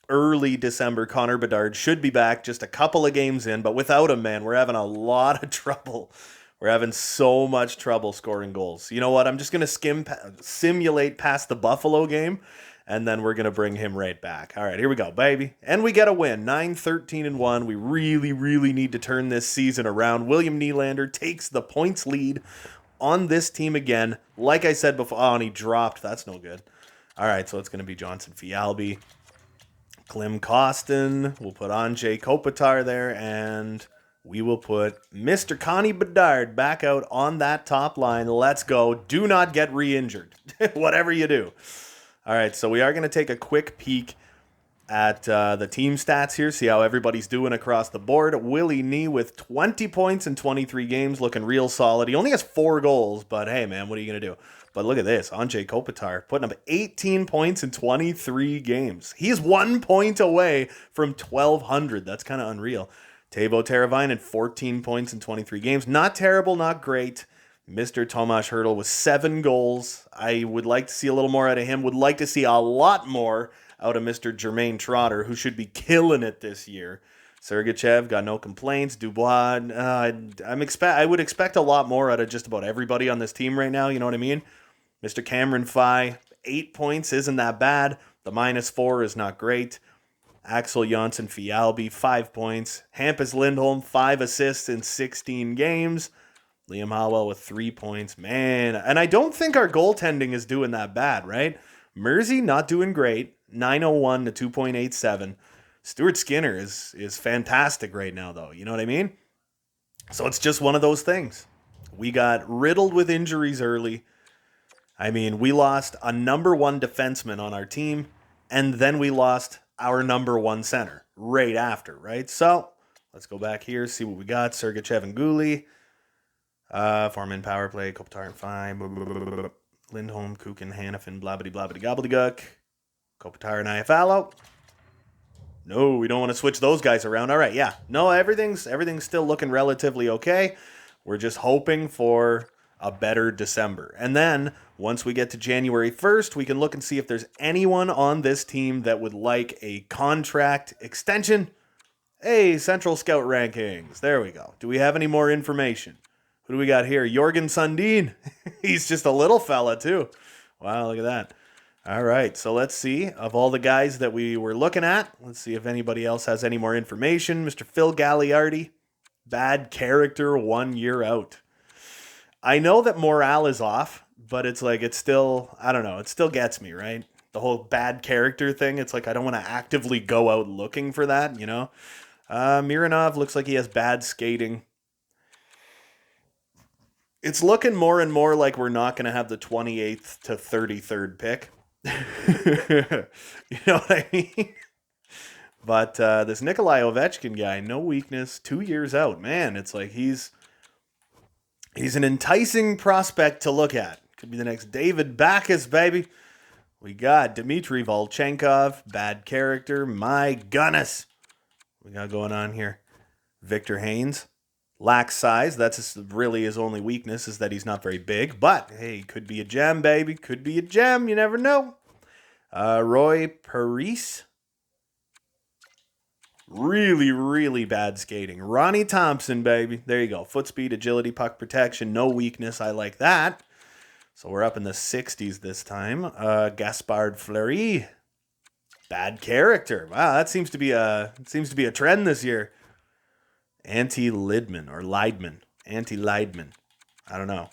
early December, Connor Bedard should be back just a couple of games in. But without him, man, we're having a lot of trouble. We're having so much trouble scoring goals. You know what? I'm just going to simulate past the Buffalo game, and then we're going to bring him right back. All right, here we go, baby. And we get a win, 9-13-1. We really, really need to turn this season around. William Nylander takes the points lead on this team again. Like I said before, and he dropped. That's no good. All right, so it's going to be Johnson Fialbi, Klim Kostin. We'll put Anze Kopitar there, and we will put Mr. Connie Bedard back out on that top line. Let's go. Do not get re-injured, whatever you do. All right, so we are going to take a quick peek at the team stats here, see how everybody's doing across the board. Willie Nee with 20 points in 23 games, looking real solid. He only has 4 goals, but hey, man, what are you going to do? But look at this, Anze Kopitar putting up 18 points in 23 games. He is 1 point away from 1,200. That's kind of unreal. Teuvo Teravainen, 14 points in 23 games. Not terrible, not great. Mr. Tomas Hertl with 7 goals. I would like to see a little more out of him. Would like to see a lot more out of Mr. Jermaine Trotter, who should be killing it this year. Sergachev got no complaints. Dubois, I would expect a lot more out of just about everybody on this team right now. You know what I mean? Mr. Cameron Fye, 8 points isn't that bad. The -4 is not great. Axel Jonsson Fialbi, 5 points. Hampus Lindholm, 5 assists in 16 games. Liam Howell with 3 points. Man, and I don't think our goaltending is doing that bad, right? Mersey not doing great. 901 to 2.87. Stuart Skinner is fantastic right now, though. You know what I mean? So it's just one of those things. We got riddled with injuries early. I mean, we lost a number 1 defenseman on our team, and then we lost our number 1 center right after, right? So let's go back here, see what we got. Sergachev and Guli. Foreman power play, Kopitar and Fine, Lindholm, Kukin, Hannafin, blabbity blabbity gobbledygook. Kopitar and Iafallo. No, we don't want to switch those guys around. All right, yeah. No, everything's still looking relatively okay. We're just hoping for a better December. And then once we get to January 1st, we can look and see if there's anyone on this team that would like a contract extension. Hey, Central Scout rankings. There we go. Do we have any more information? Who do we got here? Jorgen Sundin. He's just a little fella, too. Wow, look at that. All right, so let's see. Of all the guys that we were looking at, let's see if anybody else has any more information. Mr. Phil Gagliardi, bad character, 1 year out. I know that morale is off, but it's like, it's still, I don't know, it still gets me, right? The whole bad character thing, it's like I don't want to actively go out looking for that, you know? Mironov looks like he has bad skating. It's looking more and more like we're not going to have the 28th to 33rd pick. You know what I mean? But this Nikolai Ovechkin guy, no weakness, 2 years out. Man, it's like he's an enticing prospect to look at. Could be the next David Backes, baby. We got Dmitry Volchenkov, bad character. My goodness. We got going on here. Victor Haynes. Lacks size. That's really his only weakness, is that he's not very big. But, hey, could be a gem, baby. Could be a gem. You never know. Roy Parise. Really, really bad skating. Ronnie Thompson, baby. There you go. Foot speed, agility, puck protection. No weakness. I like that. So we're up in the 60s this time. Gaspard Fleury. Bad character. Wow, that seems to be a trend this year. Anti-Lidman or Leidman. Anti-Leidman. I don't know.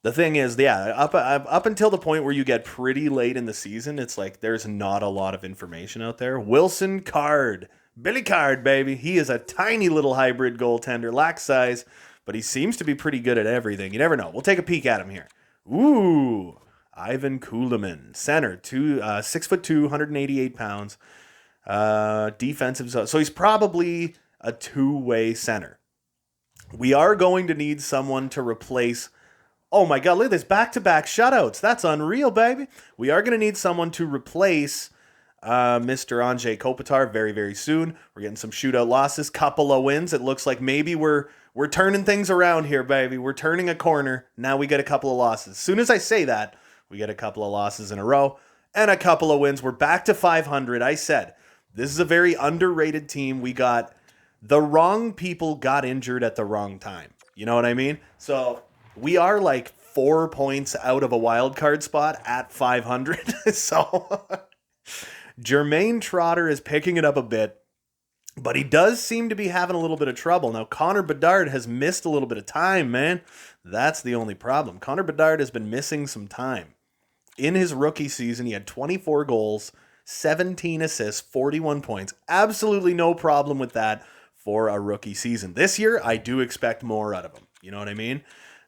The thing is, yeah, up until the point where you get pretty late in the season, it's like there's not a lot of information out there. Wilson Card. Billy Card, baby. He is a tiny little hybrid goaltender. Lacks size, but he seems to be pretty good at everything. You never know. We'll take a peek at him here. Ooh. Ivan Kulemin. Center. 6'2", 188 pounds. Defensive zone. So he's probably a two-way center. We are going to need someone to replace... Oh my God, look at this. Back-to-back shutouts. That's unreal, baby. We are going to need someone to replace Mr. Andrzej Kopitar very, very soon. We're getting some shootout losses, couple of wins. It looks like maybe we're turning things around here, baby. We're turning a corner. Now we get a couple of losses. As soon as I say that, we get a couple of losses in a row and a couple of wins. We're back to 500. I said, this is a very underrated team. We got... The wrong people got injured at the wrong time. You know what I mean? So we are like 4 points out of a wild card spot at 500. So Jermaine Trotter is picking it up a bit, but he does seem to be having a little bit of trouble. Now, Connor Bedard has missed a little bit of time, man. That's the only problem. Connor Bedard has been missing some time. In his rookie season, he had 24 goals, 17 assists, 41 points. Absolutely no problem with that for a rookie season. This year, I do expect more out of him. You know what I mean?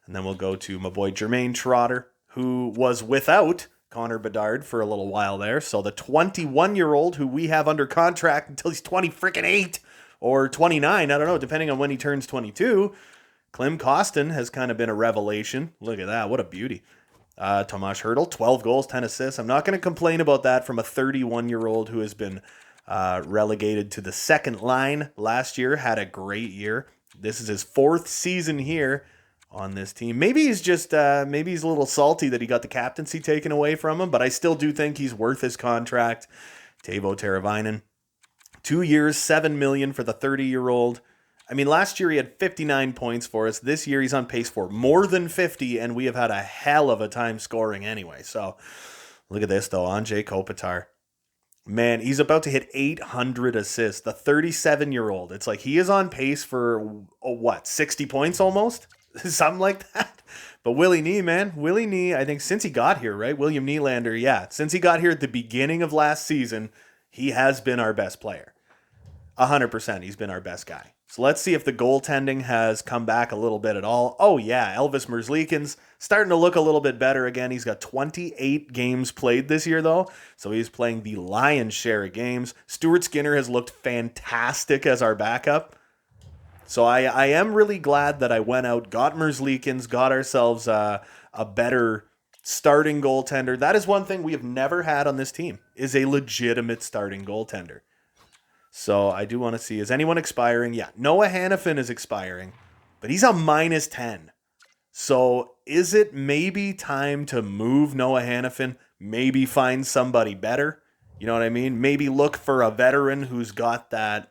And then we'll go to my boy Jermaine Trotter, who was without Connor Bedard for a little while there. So the 21-year-old who we have under contract until he's 8 or 29, I don't know, depending on when he turns 22. Klim Kostin has kind of been a revelation. Look at that. What a beauty. Tomas Hertl, 12 goals, 10 assists. I'm not going to complain about that from a 31-year-old who has been relegated to the second line last year, had a great year. This is his 4th season here. on this team. Maybe he's just maybe he's a little salty that he got the captaincy taken away from him, but I still do think he's worth his contract. Teuvo Teravainen, 2 years, $7 million for the 30-year-old. I mean, last year he had 59 points for us. This year he's on pace for more than 50, and we have had a hell of a time scoring anyway. So look at this, though. Anze Kopitar. Man, he's about to hit 800 assists. The 37-year-old. It's like he is on pace for, 60 points almost? Something like that. But Willie Nee, man. Willie Nee, I think since he got here, right? William Nylander, yeah. Since he got here at the beginning of last season, he has been our best player. 100%, he's been our best guy. So let's see if the goaltending has come back a little bit at all. Oh yeah, Elvis Merzlikins starting to look a little bit better again. He's got 28 games played this year though, so he's playing the lion's share of games. Stuart Skinner has looked fantastic as our backup. So I am really glad that I went out, got Merzlikins, got ourselves a better starting goaltender. That is one thing we have never had on this team, is a legitimate starting goaltender. So I do want to see, is anyone expiring? Yeah, Noah Hannafin is expiring, but he's a -10. So is it maybe time to move Noah Hannafin? Maybe find somebody better? You know what I mean? Maybe look for a veteran who's got that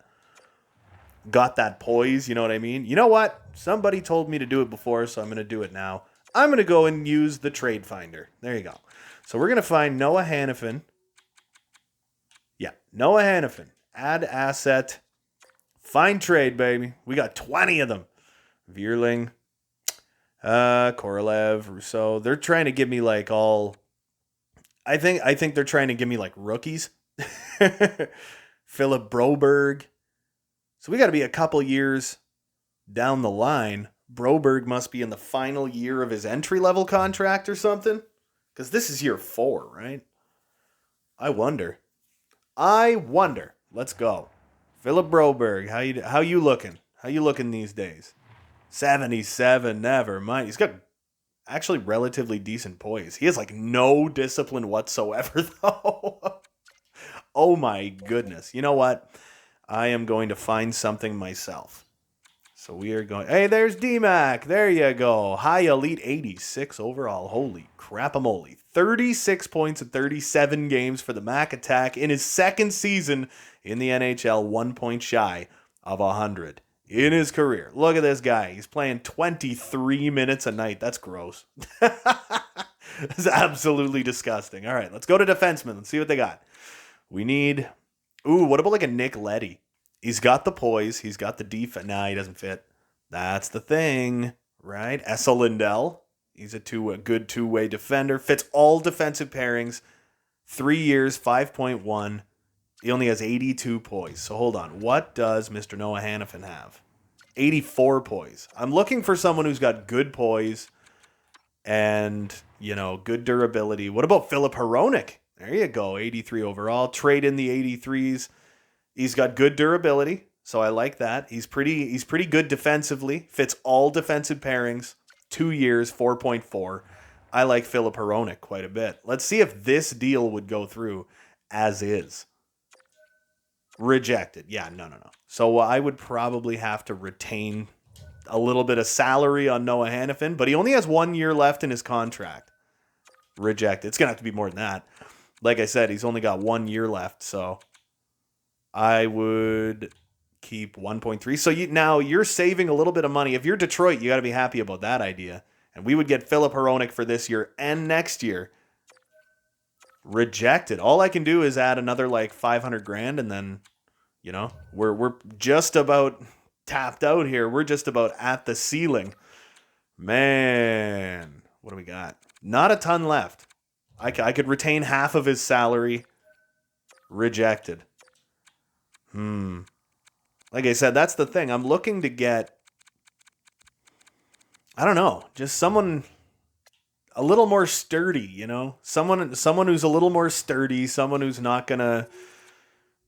poise, you know what I mean? You know what? Somebody told me to do it before, so I'm going to do it now. I'm going to go and use the trade finder. There you go. So we're going to find Noah Hannafin. Yeah, Noah Hannafin. Add asset. Find trade, baby. We got 20 of them. Vierling. Korolev. Rousseau. They're trying to give me like all... I think they're trying to give me like rookies. Philip Broberg. So we got to be a couple years down the line. Broberg must be in the final year of his entry-level contract or something. Because this is year 4, right? I wonder. Let's go. Philip Broberg, how you looking? How you looking these days? 77, never mind. He's got actually relatively decent poise. He has like no discipline whatsoever, though. Oh my goodness. You know what? I am going to find something myself. So we are going... Hey, there's D-Mac. There you go. High Elite 86 overall. Holy crap-a-moly. 36 points in 37 games for the Mac Attack in his second season in the NHL, 1 point shy of 100 in his career. Look at this guy. He's playing 23 minutes a night. That's gross. That's absolutely disgusting. All right, let's go to defensemen. Let's see what they got. We need... Ooh, what about like a Nick Leddy? He's got the poise. He's got the defense. Nah, he doesn't fit. That's the thing, right? Essa Lindell. He's a good two-way defender. Fits all defensive pairings. 3 years, 5.1. He only has 82 poise. So hold on. What does Mr. Noah Hannafin have? 84 poise. I'm looking for someone who's got good poise and, good durability. What about Philip Hronek? There you go. 83 overall. Trade in the 83s. He's got good durability, so I like that. He's pretty good defensively. Fits all defensive pairings. 2 years, 4.4. I like Philip Hronek quite a bit. Let's see if this deal would go through as is. Rejected. Yeah, no. So I would probably have to retain a little bit of salary on Noah Hannafin, but he only has 1 year left in his contract. Rejected. It's going to have to be more than that. Like I said, he's only got 1 year left, so I would keep 1.3. So now you're saving a little bit of money. If you're Detroit, you got to be happy about that idea. And we would get Philip Hronek for this year and next year. Rejected. All I can do is add another like 500 grand, and then, we're just about tapped out here. We're just about at the ceiling. Man, what do we got? Not a ton left. I could retain half of his salary. Rejected. Like I said, that's the thing. I'm looking to get, I don't know, just someone a little more sturdy, Someone who's a little more sturdy, someone who's not going to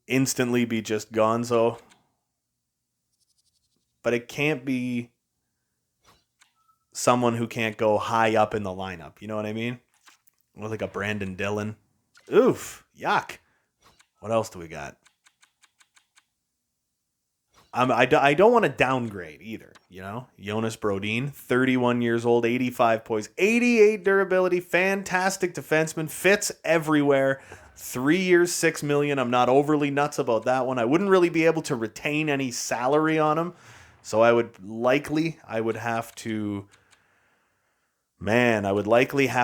instantly be just gonzo. But it can't be someone who can't go high up in the lineup. You know what I mean? Or like a Brandon Dillon. Oof, yuck. What else do we got? I don't want to downgrade either, you know? Jonas Brodin, 31 years old, 85 points, 88 durability, fantastic defenseman, fits everywhere. 3 years, $6 million. I'm not overly nuts about that one. I wouldn't really be able to retain any salary on him. So I would likely have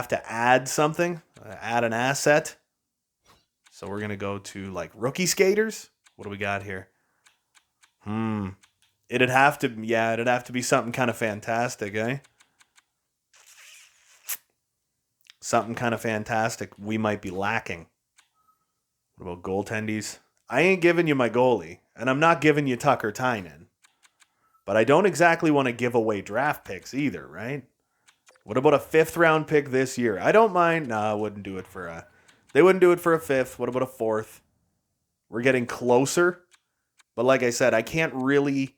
to add something, add an asset. So we're going to go to like rookie skaters. What do we got here? It'd have to be something kind of fantastic, eh? Something kind of fantastic we might be lacking. What about goaltendies? I ain't giving you my goalie, and I'm not giving you Tucker Tynan. But I don't exactly want to give away draft picks either, right? What about a 5th round pick this year? I don't mind. No, I wouldn't do it for a... They wouldn't do it for a 5th. What about a 4th? We're getting closer. But like I said, I can't really...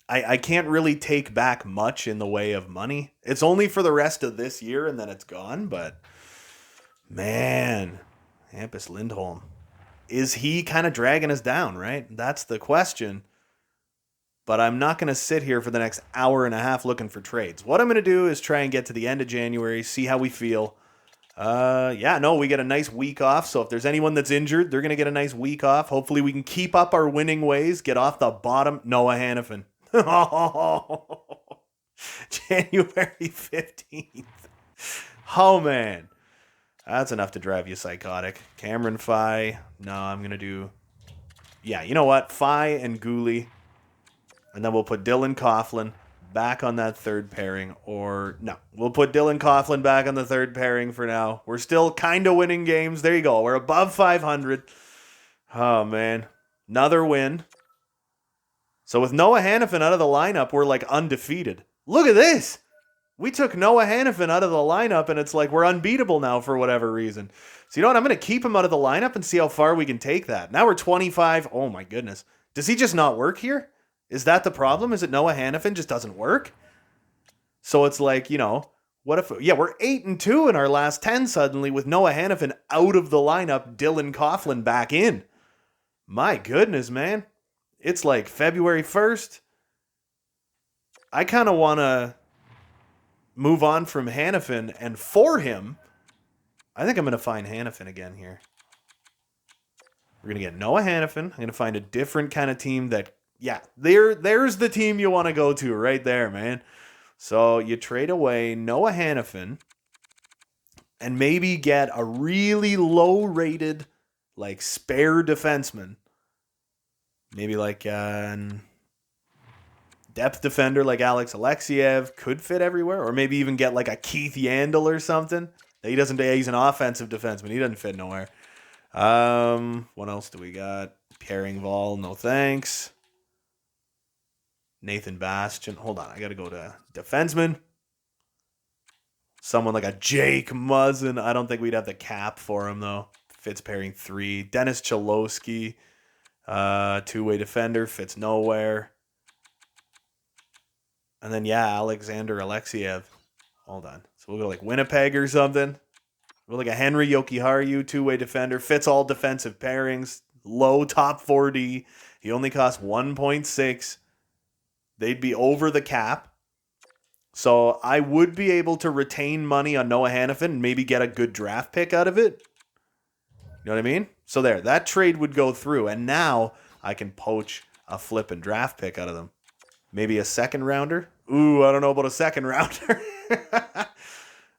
I can't really take back much in the way of money. It's only for the rest of this year, and then it's gone. But, man, Hampus Lindholm. Is he kind of dragging us down, right? That's the question. But I'm not going to sit here for the next hour and a half looking for trades. What I'm going to do is try and get to the end of January, see how we feel. We get a nice week off. So if there's anyone that's injured, they're going to get a nice week off. Hopefully we can keep up our winning ways, get off the bottom. Noah Hannafin. January 15th. Oh, man. That's enough to drive you psychotic. Cameron Fye. No, I'm going to do... Yeah, you know what? Fye and Gooley. And then we'll put Dylan Coughlin back on that third pairing. Or, no, we'll put Dylan Coughlin back on the third pairing for now. We're still kind of winning games. There you go. We're above 500. Oh, man. Another win. So with Noah Hannafin out of the lineup, we're like undefeated. Look at this. We took Noah Hannafin out of the lineup, and it's like we're unbeatable now for whatever reason. So you know what? I'm going to keep him out of the lineup and see how far we can take that. Now we're 25. Oh, my goodness. Does he just not work here? Is that the problem? Is it Noah Hannafin just doesn't work? So it's like, you know, what if... Yeah, we're 8-2 in our last 10 suddenly with Noah Hannafin out of the lineup, Dylan Coughlin back in. My goodness, man. It's like February 1st. I kind of want to move on from Hannafin, and for him, I think I'm going to find Hannafin again here. We're going to get Noah Hannafin. I'm going to find a different kind of team that, yeah, there's the team you want to go to right there, man. So you trade away Noah Hannafin and maybe get a really low-rated, like, spare defenseman. Maybe like depth defender like Alex Alexiev could fit everywhere. Or maybe even get like a Keith Yandel or something. He's an offensive defenseman. He doesn't fit nowhere. What else do we got? Pierre Engvall, no thanks. Nathan Bastian. Hold on, I got to go to defenseman. Someone like a Jake Muzzin. I don't think we'd have the cap for him, though. Fits pairing 3. Dennis Cholowski. Two-way defender, fits nowhere. And then, yeah, Alexander Alexiev. Hold on. So we'll go like Winnipeg or something. We'll like a Henry Jokiharju, two-way defender, fits all defensive pairings, low top 4D. He only costs 1.6. They'd be over the cap. So I would be able to retain money on Noah Hannafin and maybe get a good draft pick out of it. You know what I mean? So there, that trade would go through, and now I can poach a flip and draft pick out of them. Maybe a second rounder? Ooh, I don't know about a second rounder.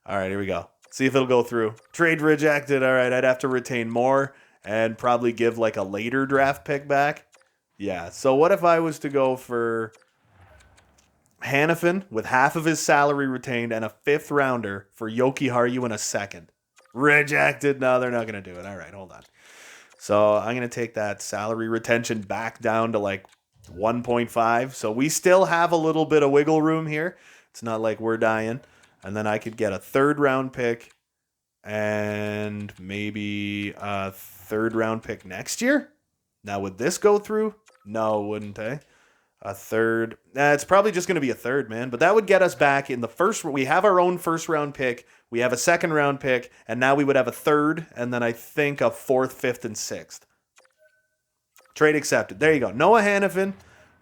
All right, here we go. See if it'll go through. Trade rejected. All right, I'd have to retain more and probably give like a later draft pick back. Yeah, so what if I was to go for Hannafin with half of his salary retained and a 5th rounder for Jokiharju in a second? Rejected. No, they're not going to do it. All right, hold on. So I'm going to take that salary retention back down to like 1.5. So we still have a little bit of wiggle room here. It's not like we're dying. And then I could get a 3rd round pick and maybe a 3rd round pick next year. Now, would this go through? No, wouldn't I? A 3rd. It's probably just going to be a 3rd, man. But that would get us back in the first. We have our own 1st round pick. We have a 2nd round pick. And now we would have a 3rd. And then I think a 4th, 5th, and 6th. Trade accepted. There you go. Noah Hannafin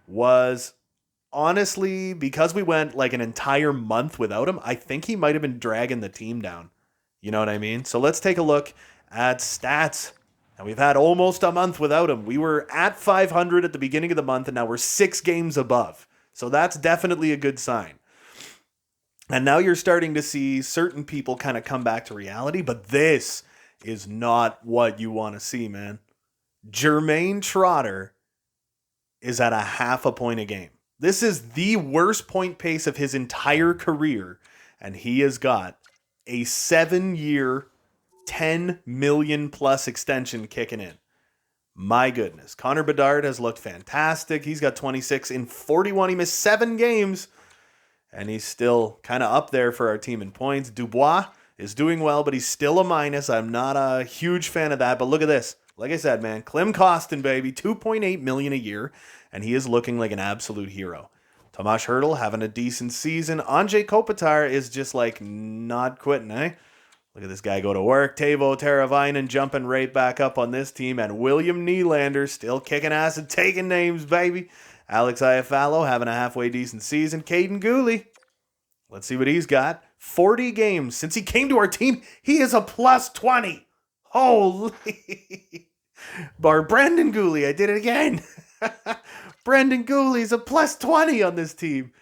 was honestly, because we went like an entire month without him, I think he might have been dragging the team down. You know what I mean? So let's take a look at stats. And we've had almost a month without him. We were at 500 at the beginning of the month, and now we're 6 games above. So that's definitely a good sign. And now you're starting to see certain people kind of come back to reality, but this is not what you want to see, man. Jermaine Trotter is at a half a point a game. This is the worst point pace of his entire career, and he has got a 7-year, $10 million plus extension kicking in. My goodness. Connor Bedard has looked fantastic. He's got 26 in 41. He missed 7 games, and he's still kind of up there for our team in points. Dubois is doing well, but he's still a minus. I'm not a huge fan of that, but look at this. Like I said, man, Klim Kostin, baby, $2.8 million a year, and he is looking like an absolute hero. Tomas Hertl having a decent season. Anze Kopitar is just like not quitting, eh? Look at this guy go to work. Teuvo Teravainen jumping right back up on this team, and William Nylander still kicking ass and taking names, baby. Alex Iafallo having a halfway decent season. Caden Gooley, let's see what he's got. 40 games since he came to our team. He is a plus 20. Holy. Brendan Gooley, I did it again. Brendan Gooley's a plus 20 on this team.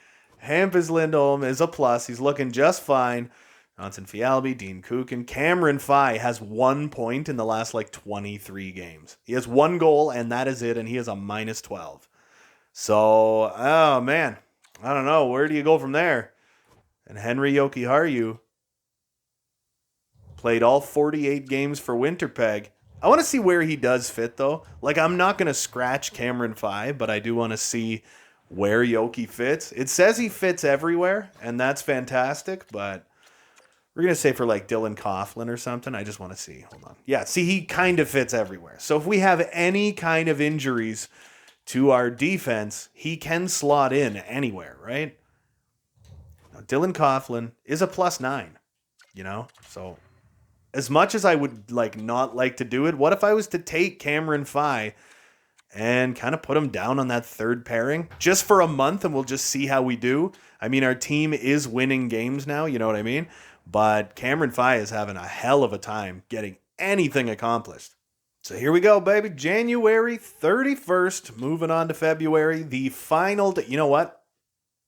Hampus Lindholm is a plus. He's looking just fine. Johnson Fialbi, Dean Kukin. Cameron Fye has 1 point in the last 23 games. He has 1 goal, and that is it, and he is a minus 12. So, oh man, I don't know. Where do you go from there? And Henry Jokiharju played all 48 games for Winnipeg. I want to see where he does fit, though. I'm not going to scratch Cameron Fye, but I do want to see where Yoki fits. It says he fits everywhere, and that's fantastic, but we're going to say for Dylan Coughlin or something. I just want to see. Hold on. Yeah, see, he kind of fits everywhere. So if we have any kind of injuries to our defense, he can slot in anywhere, right? Now, Dylan Coughlin is a plus 9, So as much as I would not like to do it, what if I was to take Cameron Fye and kind of put him down on that third pairing just for a month, and we'll just see how we do? I mean, our team is winning games now, you know what I mean? But Cameron Fye is having a hell of a time getting anything accomplished. So here we go, baby. January 31st, moving on to February, the final you know what?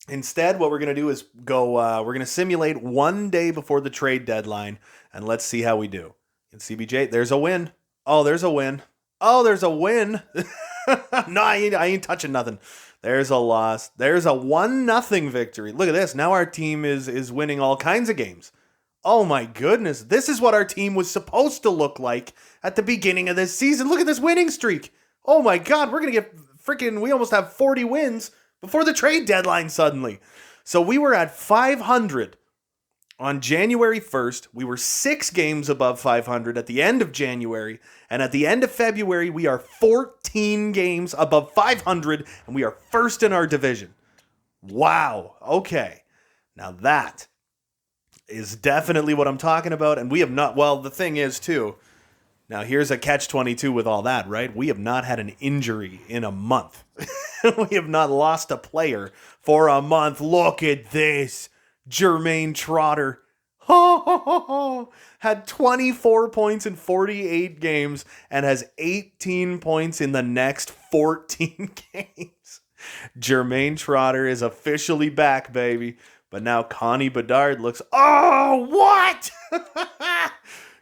Instead, what we're going to do is go, we're going to simulate 1 day before the trade deadline, and let's see how we do. In CBJ, there's a win. Oh, there's a win. Oh, there's a win. No, I ain't touching nothing. There's a loss. There's a 1-0 victory. Look at this. Now our team is winning all kinds of games. Oh my goodness. This is what our team was supposed to look like at the beginning of this season. Look at this winning streak. Oh my God. We're going to get we almost have 40 wins before the trade deadline suddenly. So we were at 500 on January 1st. We were 6 games above 500 at the end of January. And at the end of February, we are 14 games above 500, and we are first in our division. Wow. Okay. Now that is definitely what I'm talking about. And we have not, well, the thing is too, now here's a catch-22 with all that, right? We have not had an injury in a month. We have not lost a player for a month. Look at this. Jermaine Trotter had 24 points in 48 games and has 18 points in the next 14 games. Jermaine Trotter is officially back, baby. But now Connie Bedard looks... Oh, what?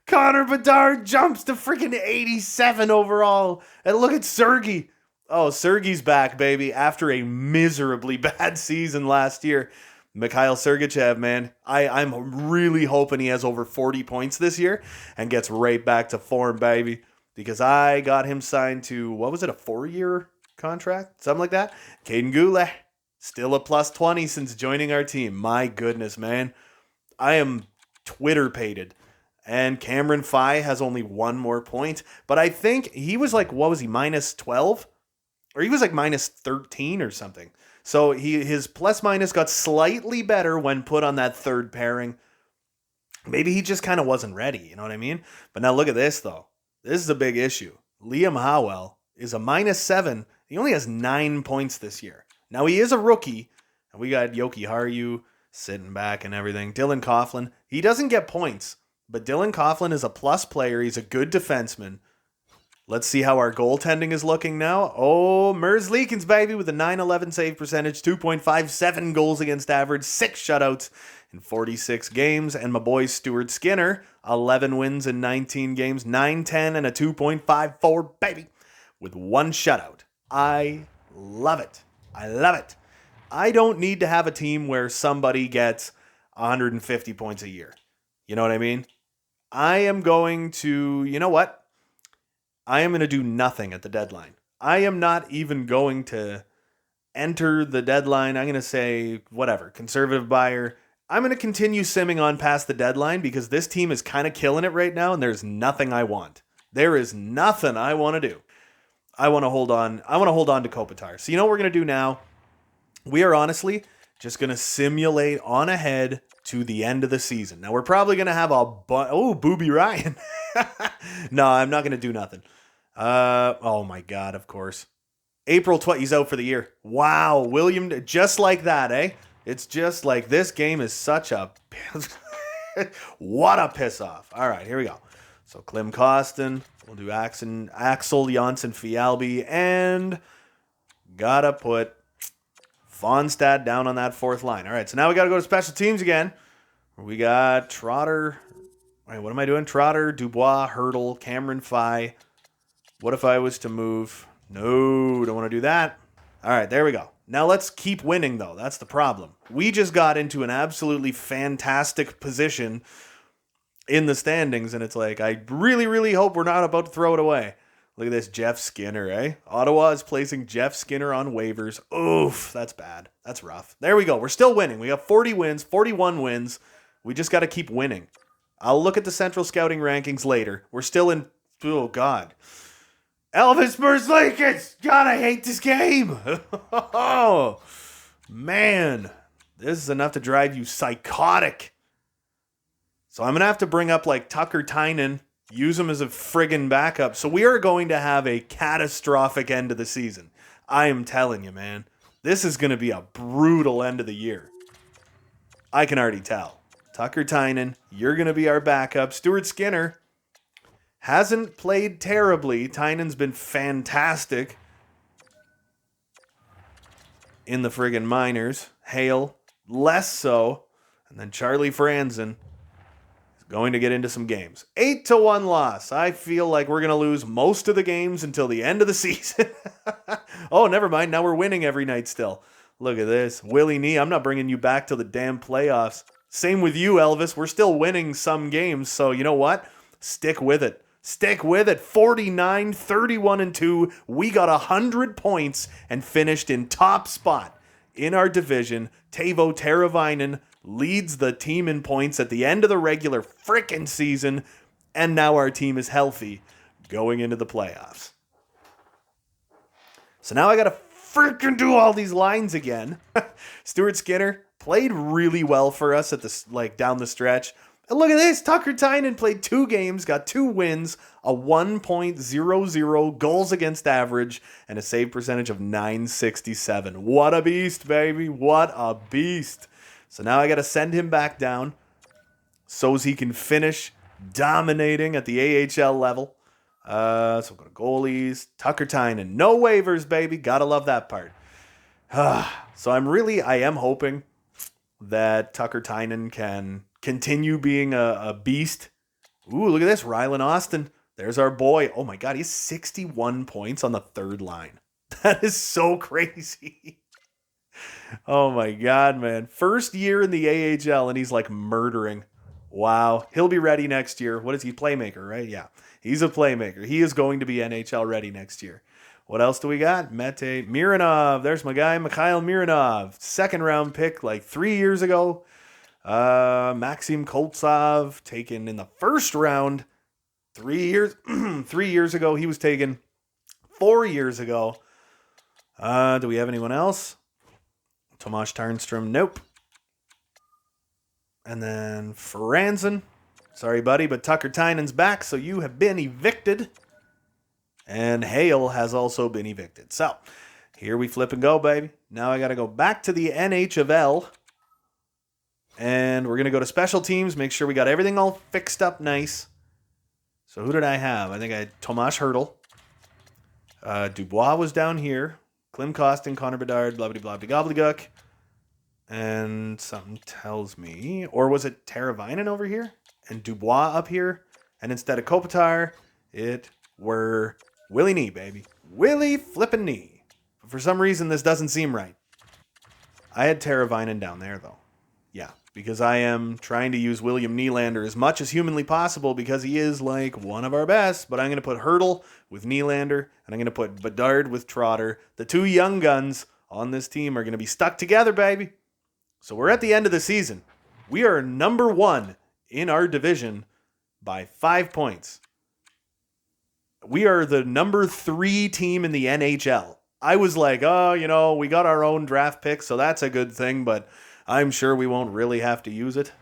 Connor Bedard jumps to freaking 87 overall. And look at Sergei. Oh, Sergei's back, baby, after a miserably bad season last year. Mikhail Sergachev, man, I'm really hoping he has over 40 points this year and gets right back to form, baby. Because I got him signed to, what was it, a 4-year contract? Something like that. Caden Goulet. Still a plus 20 since joining our team. My goodness, man. I am Twitter-pated. And Cameron Fye has only 1 more point. But I think he was what was he, minus 12? Or he was minus 13 or something. So his plus-minus got slightly better when put on that third pairing. Maybe he just kind of wasn't ready, you know what I mean? But now look at this, though. This is a big issue. Liam Howell is a -7. He only has 9 points this year. Now, he is a rookie, and we got Yoki Haru sitting back and everything. Dylan Coughlin, he doesn't get points, but Dylan Coughlin is a plus player. He's a good defenseman. Let's see how our goaltending is looking now. Oh, Mers Leakins, baby, with a .911 save percentage, 2.57 goals against average, 6 shutouts in 46 games. And my boy Stuart Skinner, 11 wins in 19 games, .910 and a 2.54, baby, with 1 shutout. I love it. I love it. I don't need to have a team where somebody gets 150 points a year. You know what I mean? I am going to, you know what? I am going to do nothing at the deadline. I am not even going to enter the deadline. I'm going to say, whatever, conservative buyer. I'm going to continue simming on past the deadline because this team is kind of killing it right now and there's nothing I want. There is nothing I want to do. I want to hold on. I want to hold on to Kopitar. So you know what we're going to do now? We are honestly just going to simulate on ahead to the end of the season. Now, we're probably going to have Booby Ryan. No, I'm not going to do nothing. Oh, my God, of course. April 20th, he's out for the year. Wow, William, just like that, eh? It's just like this game is such a... what a piss off. All right, here we go. So, Klim Kostin. We'll do Axel Janssen Fialbi. And gotta put Fonstad down on that 4th line. All right, so now we got to go to special teams again. We got Trotter. All right, what am I doing? Trotter, Dubois, Hurdle, Cameron Fye. What if I was to move? No, don't want to do that. All right, there we go. Now let's keep winning, though. That's the problem. We just got into an absolutely fantastic position in the standings, and it's like, I really, really hope we're not about to throw it away. Look at this Jeff Skinner, eh? Ottawa is placing Jeff Skinner on waivers. Oof, that's bad. That's rough. There we go. We're still winning. We got 40 wins, 41 wins. We just got to keep winning. I'll look at the Central Scouting rankings later. We're still in... Oh, God. Elvis Merzlikins! God, I hate this game. Oh, man. This is enough to drive you psychotic. So I'm going to have to bring up, like, Tucker Tynan, use him as a friggin' backup. So we are going to have a catastrophic end of the season. I am telling you, man. This is going to be a brutal end of the year. I can already tell. Tucker Tynan, you're going to be our backup. Stuart Skinner hasn't played terribly. Tynan's been fantastic in the friggin' minors. Hale, less so. And then Charlie Franzen is going to get into some games. 8-1 loss. I feel like we're going to lose most of the games until the end of the season. Oh, never mind. Now we're winning every night still. Look at this. Willie Nee, I'm not bringing you back to the damn playoffs. Same with you, Elvis. We're still winning some games, so you know what? Stick with it. Stick with it. 49, 31-2. We got 100 points and finished in top spot in our division. Teuvo Teravainen leads the team in points at the end of the regular frickin' season, and now our team is healthy going into the playoffs. So now I got to frickin' do all these lines again. Stuart Skinner played really well for us at the down the stretch. And look at this. Tucker Tynan played 2 games, got 2 wins, a 1.00 goals against average, and a save percentage of .967. What a beast, baby. What a beast. So now I got to send him back down so he can finish dominating at the AHL level. So we'll go to goalies. Tucker Tynan. No waivers, baby. Gotta love that part. So I am hoping that Tucker Tynan can continue being a beast. Ooh, look at this. Rylan Austin. There's our boy. Oh my God, he has 61 points on the 3rd line. That is so crazy. Oh my God, man. First year in the AHL and he's like murdering. Wow. He'll be ready next year. What is he? Playmaker, right? Yeah. He's a playmaker. He is going to be NHL ready next year. What else do we got? Mete Mironov. There's my guy, Mikhail Mironov. 2nd round pick like 3 years ago. Maxim Koltsov taken in the 1st round 3 years 3 years ago. He was taken 4 years ago. Do we have anyone else? Tomas Tarnstrom. Nope. And then Franzen. Sorry, buddy, but Tucker Tynan's back, so you have been evicted. And Hale has also been evicted. So, here we flip and go, baby. Now I got to go back to the NHL. And we're going to go to special teams, make sure we got everything all fixed up nice. So who did I have? I think I had Tomas Hertl. Dubois was down here. Klim Kostin, Connor Bedard, blah-blah-blah, gobbledygook. And something tells me, or was it Teravainen over here? And Dubois up here? And instead of Kopitar, it were Willie Knee, baby. Willie flippin' Knee. But for some reason, this doesn't seem right. I had Teravainen down there, though. Yeah, because I am trying to use William Nylander as much as humanly possible because he is like one of our best. But I'm going to put Hertl with Nylander, and I'm going to put Bedard with Trotter. The two young guns on this team are going to be stuck together, baby. So we're at the end of the season. We are number 1 in our division by 5 points. We are the number 3 team in the NHL. I was like, oh, we got our own draft pick, so that's a good thing, but I'm sure we won't really have to use it.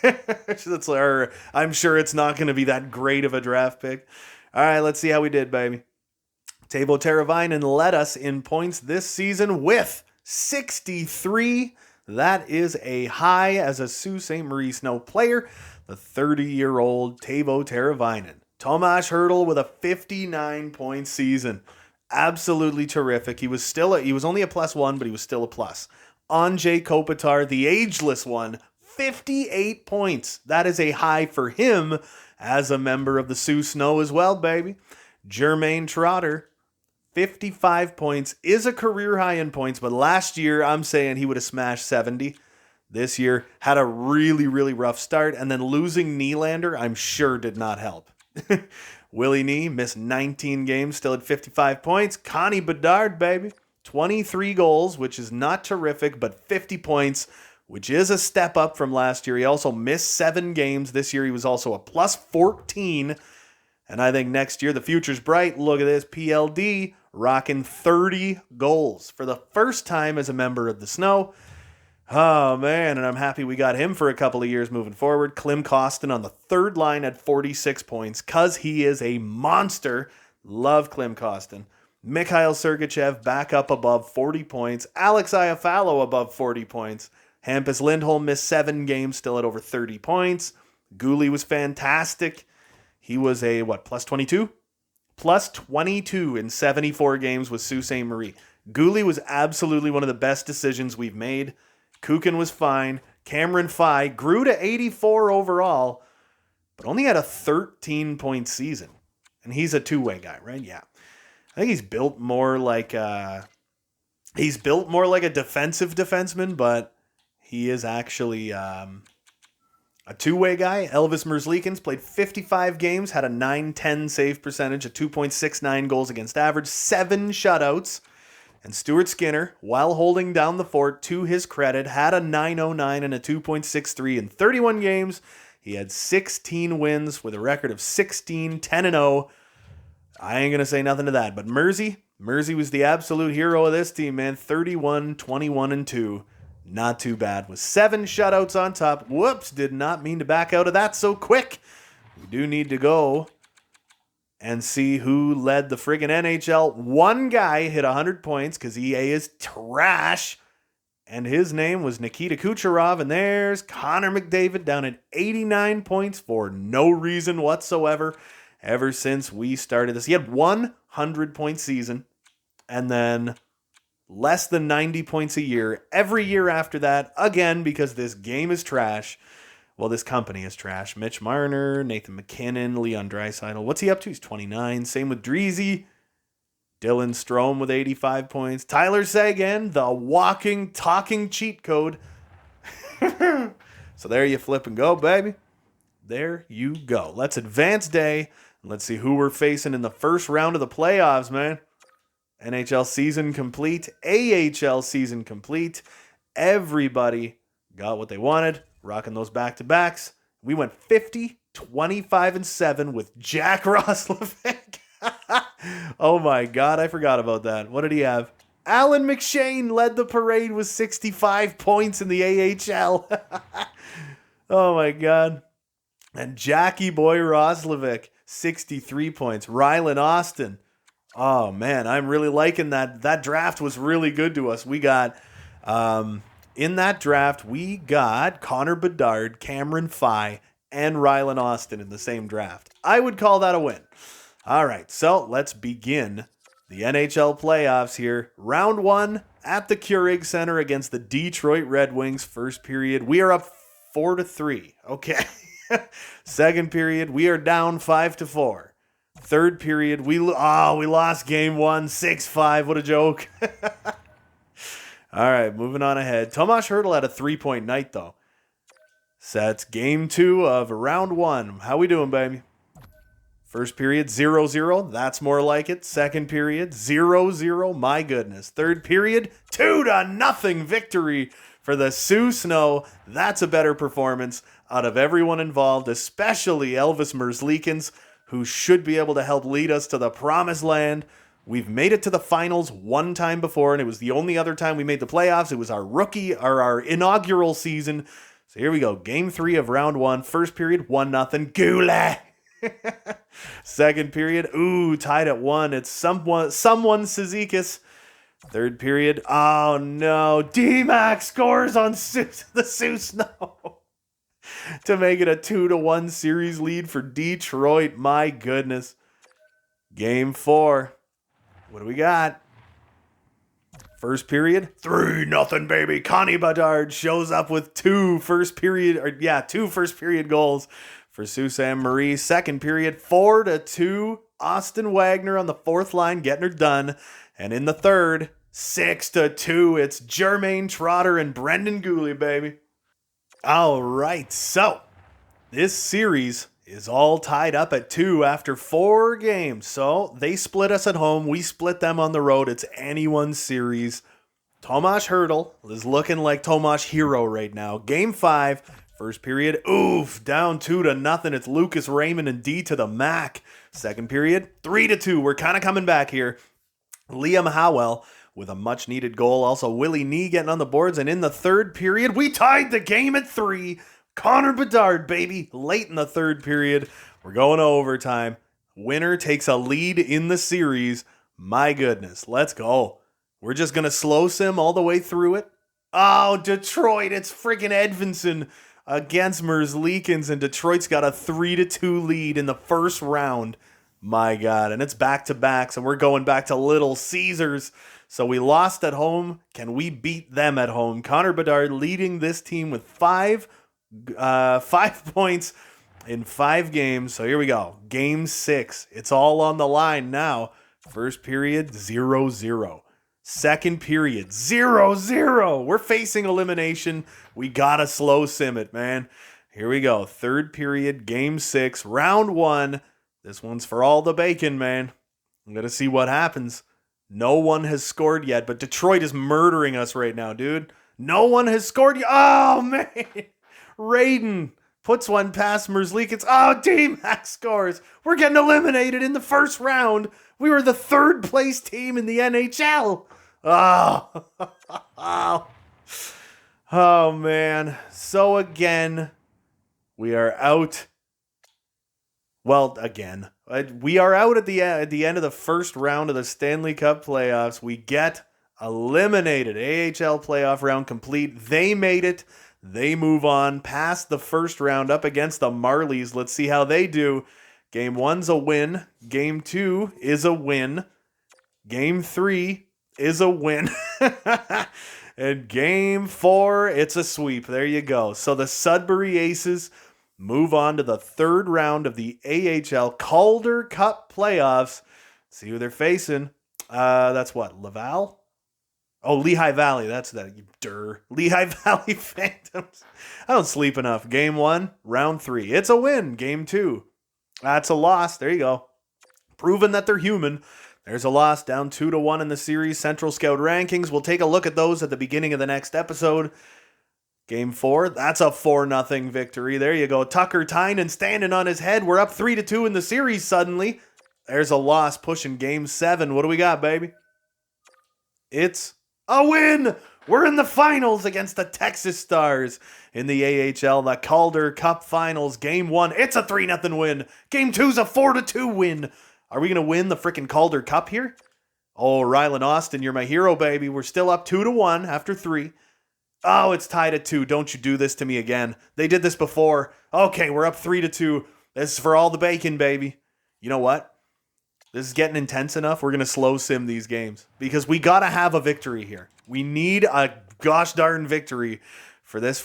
I'm sure it's not going to be that great of a draft pick. All right, let's see how we did, baby. Teuvo Teravainen led us in points this season with 63. That is a high as a Sault Ste. Marie Snow player. The 30-year-old Teuvo Teravainen. Tomas Hertl with a 59-point season. Absolutely terrific. He was only a +1, but he was still a plus. Anze Kopitar, the ageless one, 58 points. That is a high for him as a member of the Sault Snow as well, baby. Jermaine Trotter, 55 points, is a career high in points, but last year I'm saying he would have smashed 70. This year had a really, really rough start, and then losing Nylander, I'm sure did not help. Willie Knee missed 19 games, still at 55 points. Connie Bedard, baby. 23 goals, which is not terrific, but 50 points, which is a step up from last year. He also missed 7 games. This year he was also a +14. And I think next year the future's bright. Look at this. PLD rocking 30 goals for the first time as a member of the Snow. Oh, man, and I'm happy we got him for a couple of years moving forward. Klim Kostin on the third line at 46 points because he is a monster. Love Klim Kostin. Mikhail Sergachev back up above 40 points. Alex Iafallo above 40 points. Hampus Lindholm missed 7 games, still at over 30 points. Gooley was fantastic. He was a, +22? +22 in 74 games with Sault Ste. Marie. Gooley was absolutely one of the best decisions we've made. Kukin was fine. Cameron Fye grew to 84 overall, but only had a 13-point season. And he's a two-way guy, right? Yeah. I think he's built more like a defensive defenseman, but he is actually a two-way guy. Elvis Merzlikins played 55 games, had a .910 save percentage, a 2.69 goals against average, 7 shutouts. And Stuart Skinner, while holding down the fort, to his credit, had a .909 and a 2.63 in 31 games. He had 16 wins with a record of 16-10-0. I ain't going to say nothing to that. But Mersey was the absolute hero of this team, man. 31, 21, and 2. Not too bad. With 7 shutouts on top. Whoops, did not mean to back out of that so quick. We do need to go and see who led the friggin' NHL. One guy hit 100 points because EA is trash. And his name was Nikita Kucherov. And there's Connor McDavid down at 89 points for no reason whatsoever. Ever since we started this. He had 100-point season. And then less than 90 points a year. Every year after that. Again, because this game is trash. Well, this company is trash. Mitch Marner, Nathan McKinnon, Leon Draisaitl. What's he up to? He's 29. Same with Dreezy. Dylan Strome with 85 points. Tyler Seguin, the walking, talking cheat code. So there you flip and go, baby. There you go. Let's advance day. Let's see who we're facing in the first round of the playoffs, man. NHL season complete. AHL season complete. Everybody got what they wanted. Rocking those back-to-backs. We went 50, 25, and 7 with Jack Roslovic. Oh my God, I forgot about that. What did he have? Alan McShane led the parade with 65 points in the AHL. Oh my God. And Jackie Boy Roslovic, 63 points. Rylan Austin, Oh man, I'm really liking that. That draft was really good to us. We got in that draft, we got Connor Bedard, Cameron Fye, and Rylan Austin in the same draft. I would call that a win. All right, so let's begin the NHL playoffs here. Round one at the Keurig Center against the Detroit Red Wings. First period, we are up 4-3. Okay. Second period, we are down 5-4. Third period, we lost game one, 6-5. What a joke. All right, moving on ahead. Tomas Hertl had a 3-point night, though. Sets game two of round one. How we doing, baby? First period, 0-0. That's more like it. Second period, 0-0. My goodness. Third period, 2-0 victory for the Sault Ste. That's a better performance out of everyone involved, especially Elvis Merzlikins, who should be able to help lead us to the promised land. We've made it to the finals one time before, and it was the only other time we made the playoffs. It was our inaugural season. So here we go. Game three of round one. First period, 1-0. Goulet. Second period, tied at 1. It's someone Cizikas. Third period, oh no. D-Mac scores on the Sault Ste. To make it a 2-1 series lead for Detroit. My goodness. Game 4. What do we got? First period, 3-0, baby. Connie Bedard shows up with two first period goals for Sault Ste. Marie. Second period, 4-2. Austin Wagner on the fourth line getting her done. And in the third, 6-2. It's Jermaine Trotter and Brendan Gooley, baby. All right, so this series is all tied up at 2 after 4 games. So they split us at home. We split them on the road. It's anyone's series. Tomas Hertl is looking like Tomas Hero right now. Game 5, first period, down 2-0. It's Lucas Raymond and D to the Mac. Second period, 3-2. We're kind of coming back here. Liam Howell with a much-needed goal. Also, Willie Nee getting on the boards. And in the third period, we tied the game at 3. Connor Bedard, baby, late in the third period. We're going to overtime. Winner takes a lead in the series. My goodness, let's go. We're just going to slow sim all the way through it. Oh, Detroit, it's freaking Edvinson against Merzlikins, and Detroit's got a 3-2 lead in the first round. My God, and it's back-to-backs, and we're going back to Little Caesars. So we lost at home. Can we beat them at home? Connor Bedard leading this team with 5 points in 5 games. So here we go. Game 6. It's all on the line now. First period, 0-0. Second period, 0-0. We're facing elimination. We gotta slow sim it, man. Here we go. Third period, game 6, round 1. This one's for all the bacon, man. I'm gonna see what happens. No one has scored yet, but Detroit is murdering us right now, dude. No one has scored yet. Oh, man. Raiden puts one past Merzlikins. Oh, D-Mac scores. We're getting eliminated in the first round. We were the 3rd place team in the NHL. Oh, oh man. So again, we are out. Well, again, we are out at the end of the first round of the Stanley Cup playoffs. We get eliminated. AHL playoff round complete. They made it. They move on past the first round up against the Marlies. Let's see how they do. Game 1's a win. Game 2 is a win. Game 3 is a win. And Game 4, it's a sweep. There you go. So the Sudbury Aces move on to the 3rd round of the AHL Calder Cup playoffs. See who they're facing. That's what? Laval? Oh, Lehigh Valley. That's that. Lehigh Valley Phantoms. I don't sleep enough. Game 1, round 3. It's a win. Game 2. That's a loss. There you go. Proven that they're human. There's a loss, down 2-1 in the series. Central Scout rankings. We'll take a look at those at the beginning of the next episode. Game 4, that's a 4-0 victory. There you go. Tucker Tynan standing on his head. We're up 3-2 in the series suddenly. There's a loss pushing Game 7. What do we got, baby? It's a win! We're in the finals against the Texas Stars in the AHL, the Calder Cup Finals. Game 1, it's a 3-0 win. Game 2's a 4-2 win. Are we going to win the freaking Calder Cup here? Oh, Rylan Austin, you're my hero, baby. We're still up 2-1 after 3. Oh, it's tied at 2. Don't you do this to me again. They did this before. Okay, we're up 3-2. This is for all the bacon, baby. You know what? This is getting intense enough. We're going to slow sim these games because we got to have a victory here. We need a gosh darn victory for this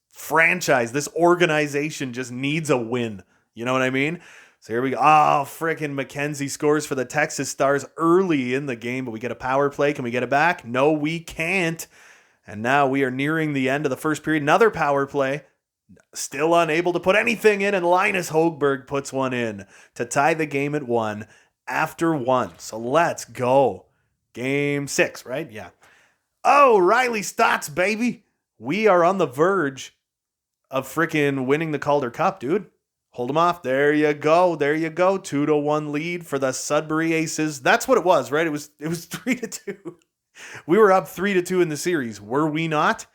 franchise. This organization just needs a win. You know what I mean? So here we go. Oh, freaking McKenzie scores for the Texas Stars early in the game, but we get a power play. Can we get it back? No, we can't. And now we are nearing the end of the first period. Another power play. Still unable to put anything in, and Linus Hogberg puts one in to tie the game at 1 after 1. So let's go. Game 6, right? Yeah. Oh, Riley Stotts, baby. We are on the verge of freaking winning the Calder Cup, dude. Hold him off. There you go. 2-1 lead for the Sudbury Aces. That's what it was, right? It was 3-2. We were up 3-2 in the series. Were we not?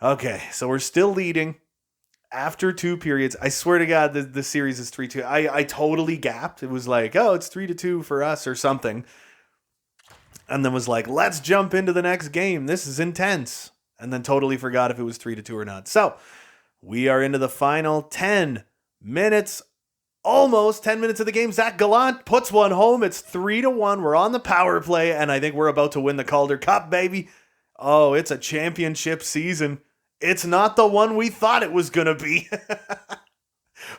Okay, so we're still leading after 2 periods. I swear to God, the series is 3-2. I totally gapped. It was like, oh, it's 3-2 for us or something. And then was like, let's jump into the next game. This is intense. And then totally forgot if it was 3-2 or not. So we are into the final 10 minutes. Almost 10 minutes of the game. Zach Gallant puts one home. It's 3-1. We're on the power play, and I think we're about to win the Calder Cup, baby. Oh, it's a championship season. It's not the one we thought it was going to be.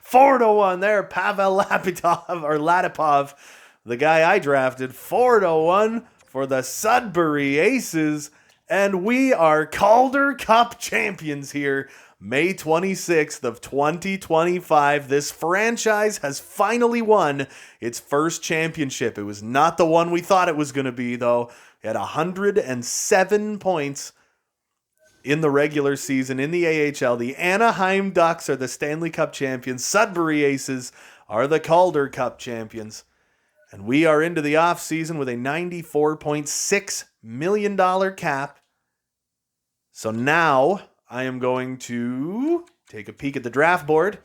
4-1 there. Pavel Latipov, the guy I drafted. 4-1 for the Sudbury Aces. And we are Calder Cup champions here. May 26th of 2025, this franchise has finally won its first championship. It was not the one we thought it was going to be, though. It had 107 points in the regular season in the AHL. The Anaheim Ducks are the Stanley Cup champions. Sudbury Aces are the Calder Cup champions. And we are into the offseason with a $94.6 million cap. So now I am going to take a peek at the draft board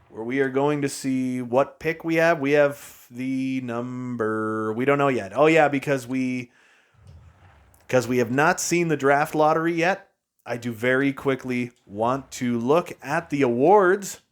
where we are going to see what pick we have. We have the number. We don't know yet. Oh, yeah, because we have not seen the draft lottery yet. I do very quickly want to look at the awards.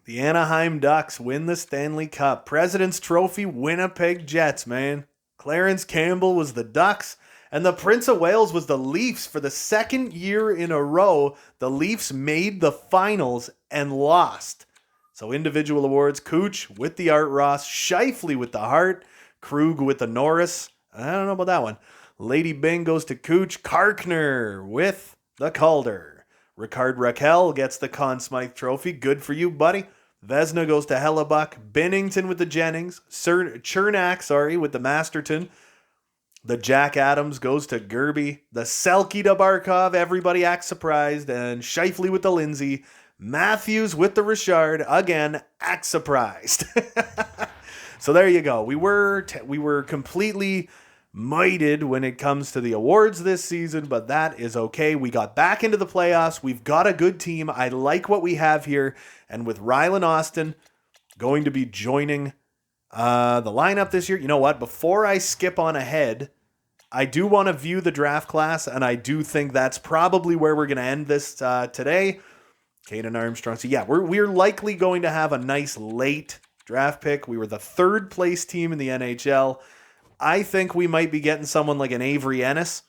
The Anaheim Ducks win the Stanley Cup. President's Trophy, Winnipeg Jets, man. Clarence Campbell was the Ducks. And the Prince of Wales was the Leafs. For the second year in a row, the Leafs made the finals and lost. So individual awards, Cooch with the Art Ross, Scheifele with the Hart, Krug with the Norris. I don't know about that one. Lady Bing goes to Cooch, Karkner with the Calder. Ricard Raquel gets the Conn Smythe Trophy. Good for you, buddy. Vesna goes to Hellebuck. Bennington with the Jennings. Chernak, with the Masterton. The Jack Adams goes to Gerby. The Selke to Barkov. Everybody acts surprised. And Scheifele with the Lindsay. Matthews with the Richard. Again, act surprised. So there you go. We were completely mighted when it comes to the awards this season, but that is okay. We got back into the playoffs. We've got a good team. I like what we have here. And with Rylan Austin going to be joining the lineup this year, you know what? Before I skip on ahead, I do want to view the draft class, and I do think that's probably where we're going to end this today. Caden Armstrong. So yeah, we're likely going to have a nice late draft pick. We were the 3rd place team in the NHL. I think we might be getting someone like an Avery Ennis.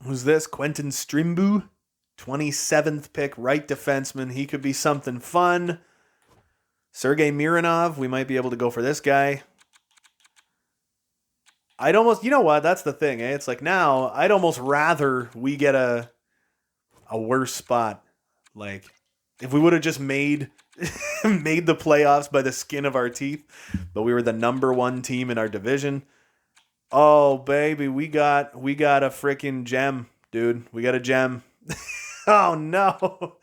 Who's this? Quentin Strimbu, 27th pick, right defenseman. He could be something fun. Sergei Mironov, we might be able to go for this guy. You know what? That's the thing, eh? It's like now, I'd almost rather we get a worse spot. Like, if we would have just made the playoffs by the skin of our teeth, but we were the number 1 team in our division. Oh, baby, we got a freaking gem, dude. We got a gem. Oh, no.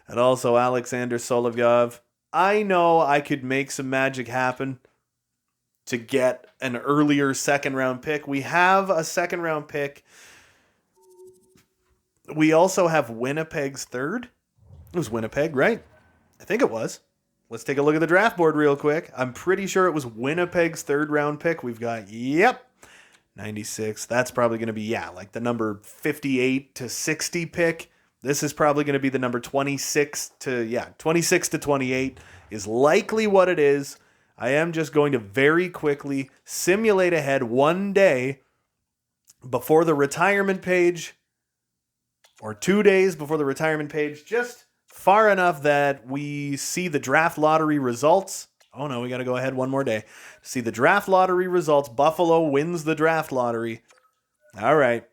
And also Alexander Solovyov. I know I could make some magic happen to get an earlier 2nd-round pick. We have a 2nd-round pick. We also have Winnipeg's 3rd. It was Winnipeg, right? I think it was. Let's take a look at the draft board real quick. I'm pretty sure it was Winnipeg's 3rd round pick. We've got, 96. That's probably going to be, like the number 58 to 60 pick. This is probably going to be the number 26 to 28 is likely what it is. I am just going to very quickly simulate ahead one day before the retirement page, or 2 days before the retirement page, just far enough that we see the draft lottery results. Oh no, we got to go ahead one more day. See the draft lottery results. Buffalo wins the draft lottery. All right.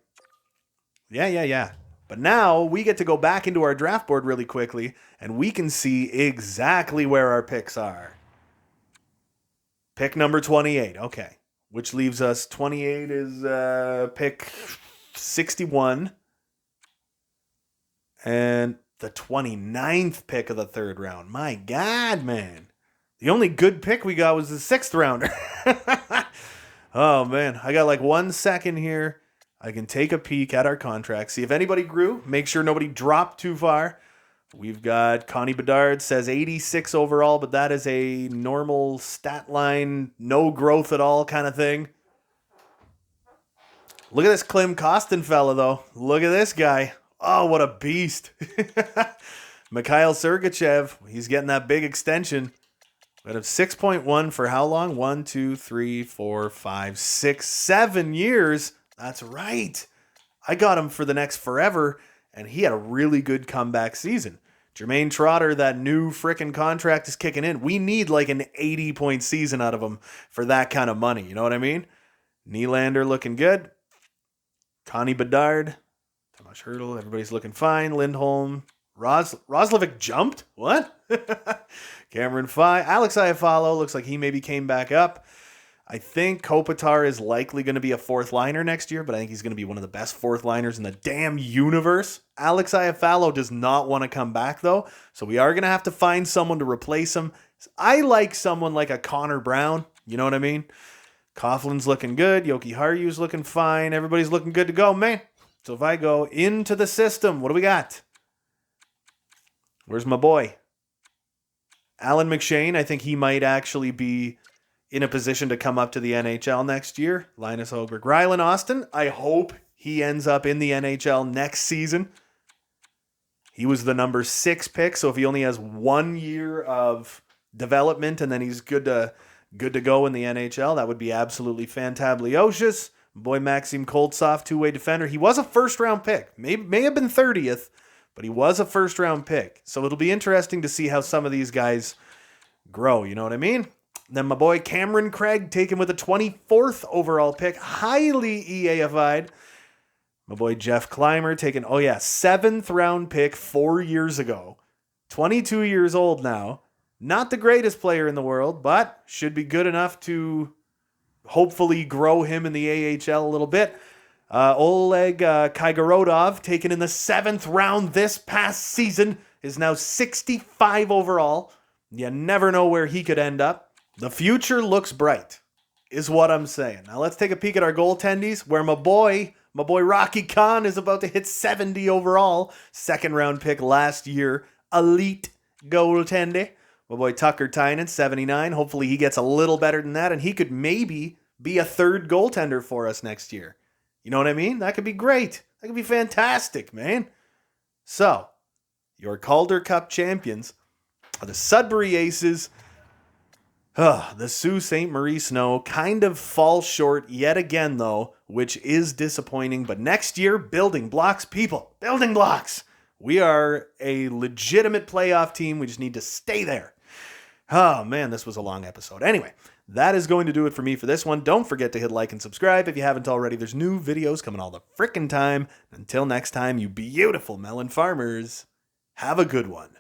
Yeah. But now we get to go back into our draft board really quickly, and we can see exactly where our picks are. Pick number 28. Okay. Which leaves us, 28 is pick 61. And the 29th pick of the 3rd round. My God, man. The only good pick we got was the 6th rounder. Oh, man. I got like 1 second here. I can take a peek at our contract. See if anybody grew. Make sure nobody dropped too far. We've got Connie Bedard says 86 overall, but that is a normal stat line, no growth at all kind of thing. Look at this Klim Kostin fella, though. Look at this guy. Oh, what a beast. Mikhail Sergachev, he's getting that big extension. But of 6.1 for how long? 1, 2, 3, 4, 5, 6, 7 years. That's right. I got him for the next forever, and he had a really good comeback season. Jermaine Trotter, that new frickin' contract is kicking in. We need like an 80-point season out of him for that kind of money. You know what I mean? Nylander looking good. Connie Bedard. Tomas Hertl, everybody's looking fine. Lindholm. Roslovic jumped? What? Cameron Fye. Alex Iafallo looks like he maybe came back up. I think Kopitar is likely going to be a 4th liner next year, but I think he's going to be one of the best 4th liners in the damn universe. Alex Iafallo does not want to come back, though, so we are going to have to find someone to replace him. I like someone like a Connor Brown. You know what I mean? Coughlin's looking good. Yoki Haru's looking fine. Everybody's looking good to go, man. So if I go into the system, what do we got? Where's my boy? Alan McShane. I think he might actually be in a position to come up to the NHL next year. Linus Hogberg. Rylan Austin. I hope he ends up in the NHL next season. He was the number 6 pick, so if he only has 1 year of development and then he's good to go in the NHL, that would be absolutely fantablicious. Boy Maxim Koltsov, 2-way defender. He was a 1st-round pick. May have been 30th, but he was a 1st-round pick. So it'll be interesting to see how some of these guys grow, you know what I mean? Then my boy Cameron Craig, taken with a 24th overall pick, highly EAFI'd. My boy Jeff Clymer, taken, 7th round pick 4 years ago. 22 years old now. Not the greatest player in the world, but should be good enough to hopefully grow him in the AHL a little bit. Oleg Kaigorodov, taken in the 7th round this past season, is now 65 overall. You never know where he could end up. The future looks bright, is what I'm saying. Now let's take a peek at our goaltendies, where my boy Rocky Khan is about to hit 70 overall. 2nd round pick last year. Elite goaltender. My boy Tucker Tynan, 79. Hopefully he gets a little better than that, and he could maybe be a 3rd goaltender for us next year. You know what I mean? That could be great. That could be fantastic, man. So, your Calder Cup champions are the Sudbury Aces. The Sault Ste. Marie Snow kind of falls short yet again, though, which is disappointing. But next year, building blocks, people. Building blocks. We are a legitimate playoff team. We just need to stay there. Oh, man, this was a long episode. Anyway, that is going to do it for me for this one. Don't forget to hit like and subscribe if you haven't already. There's new videos coming all the frickin' time. Until next time, you beautiful melon farmers, have a good one.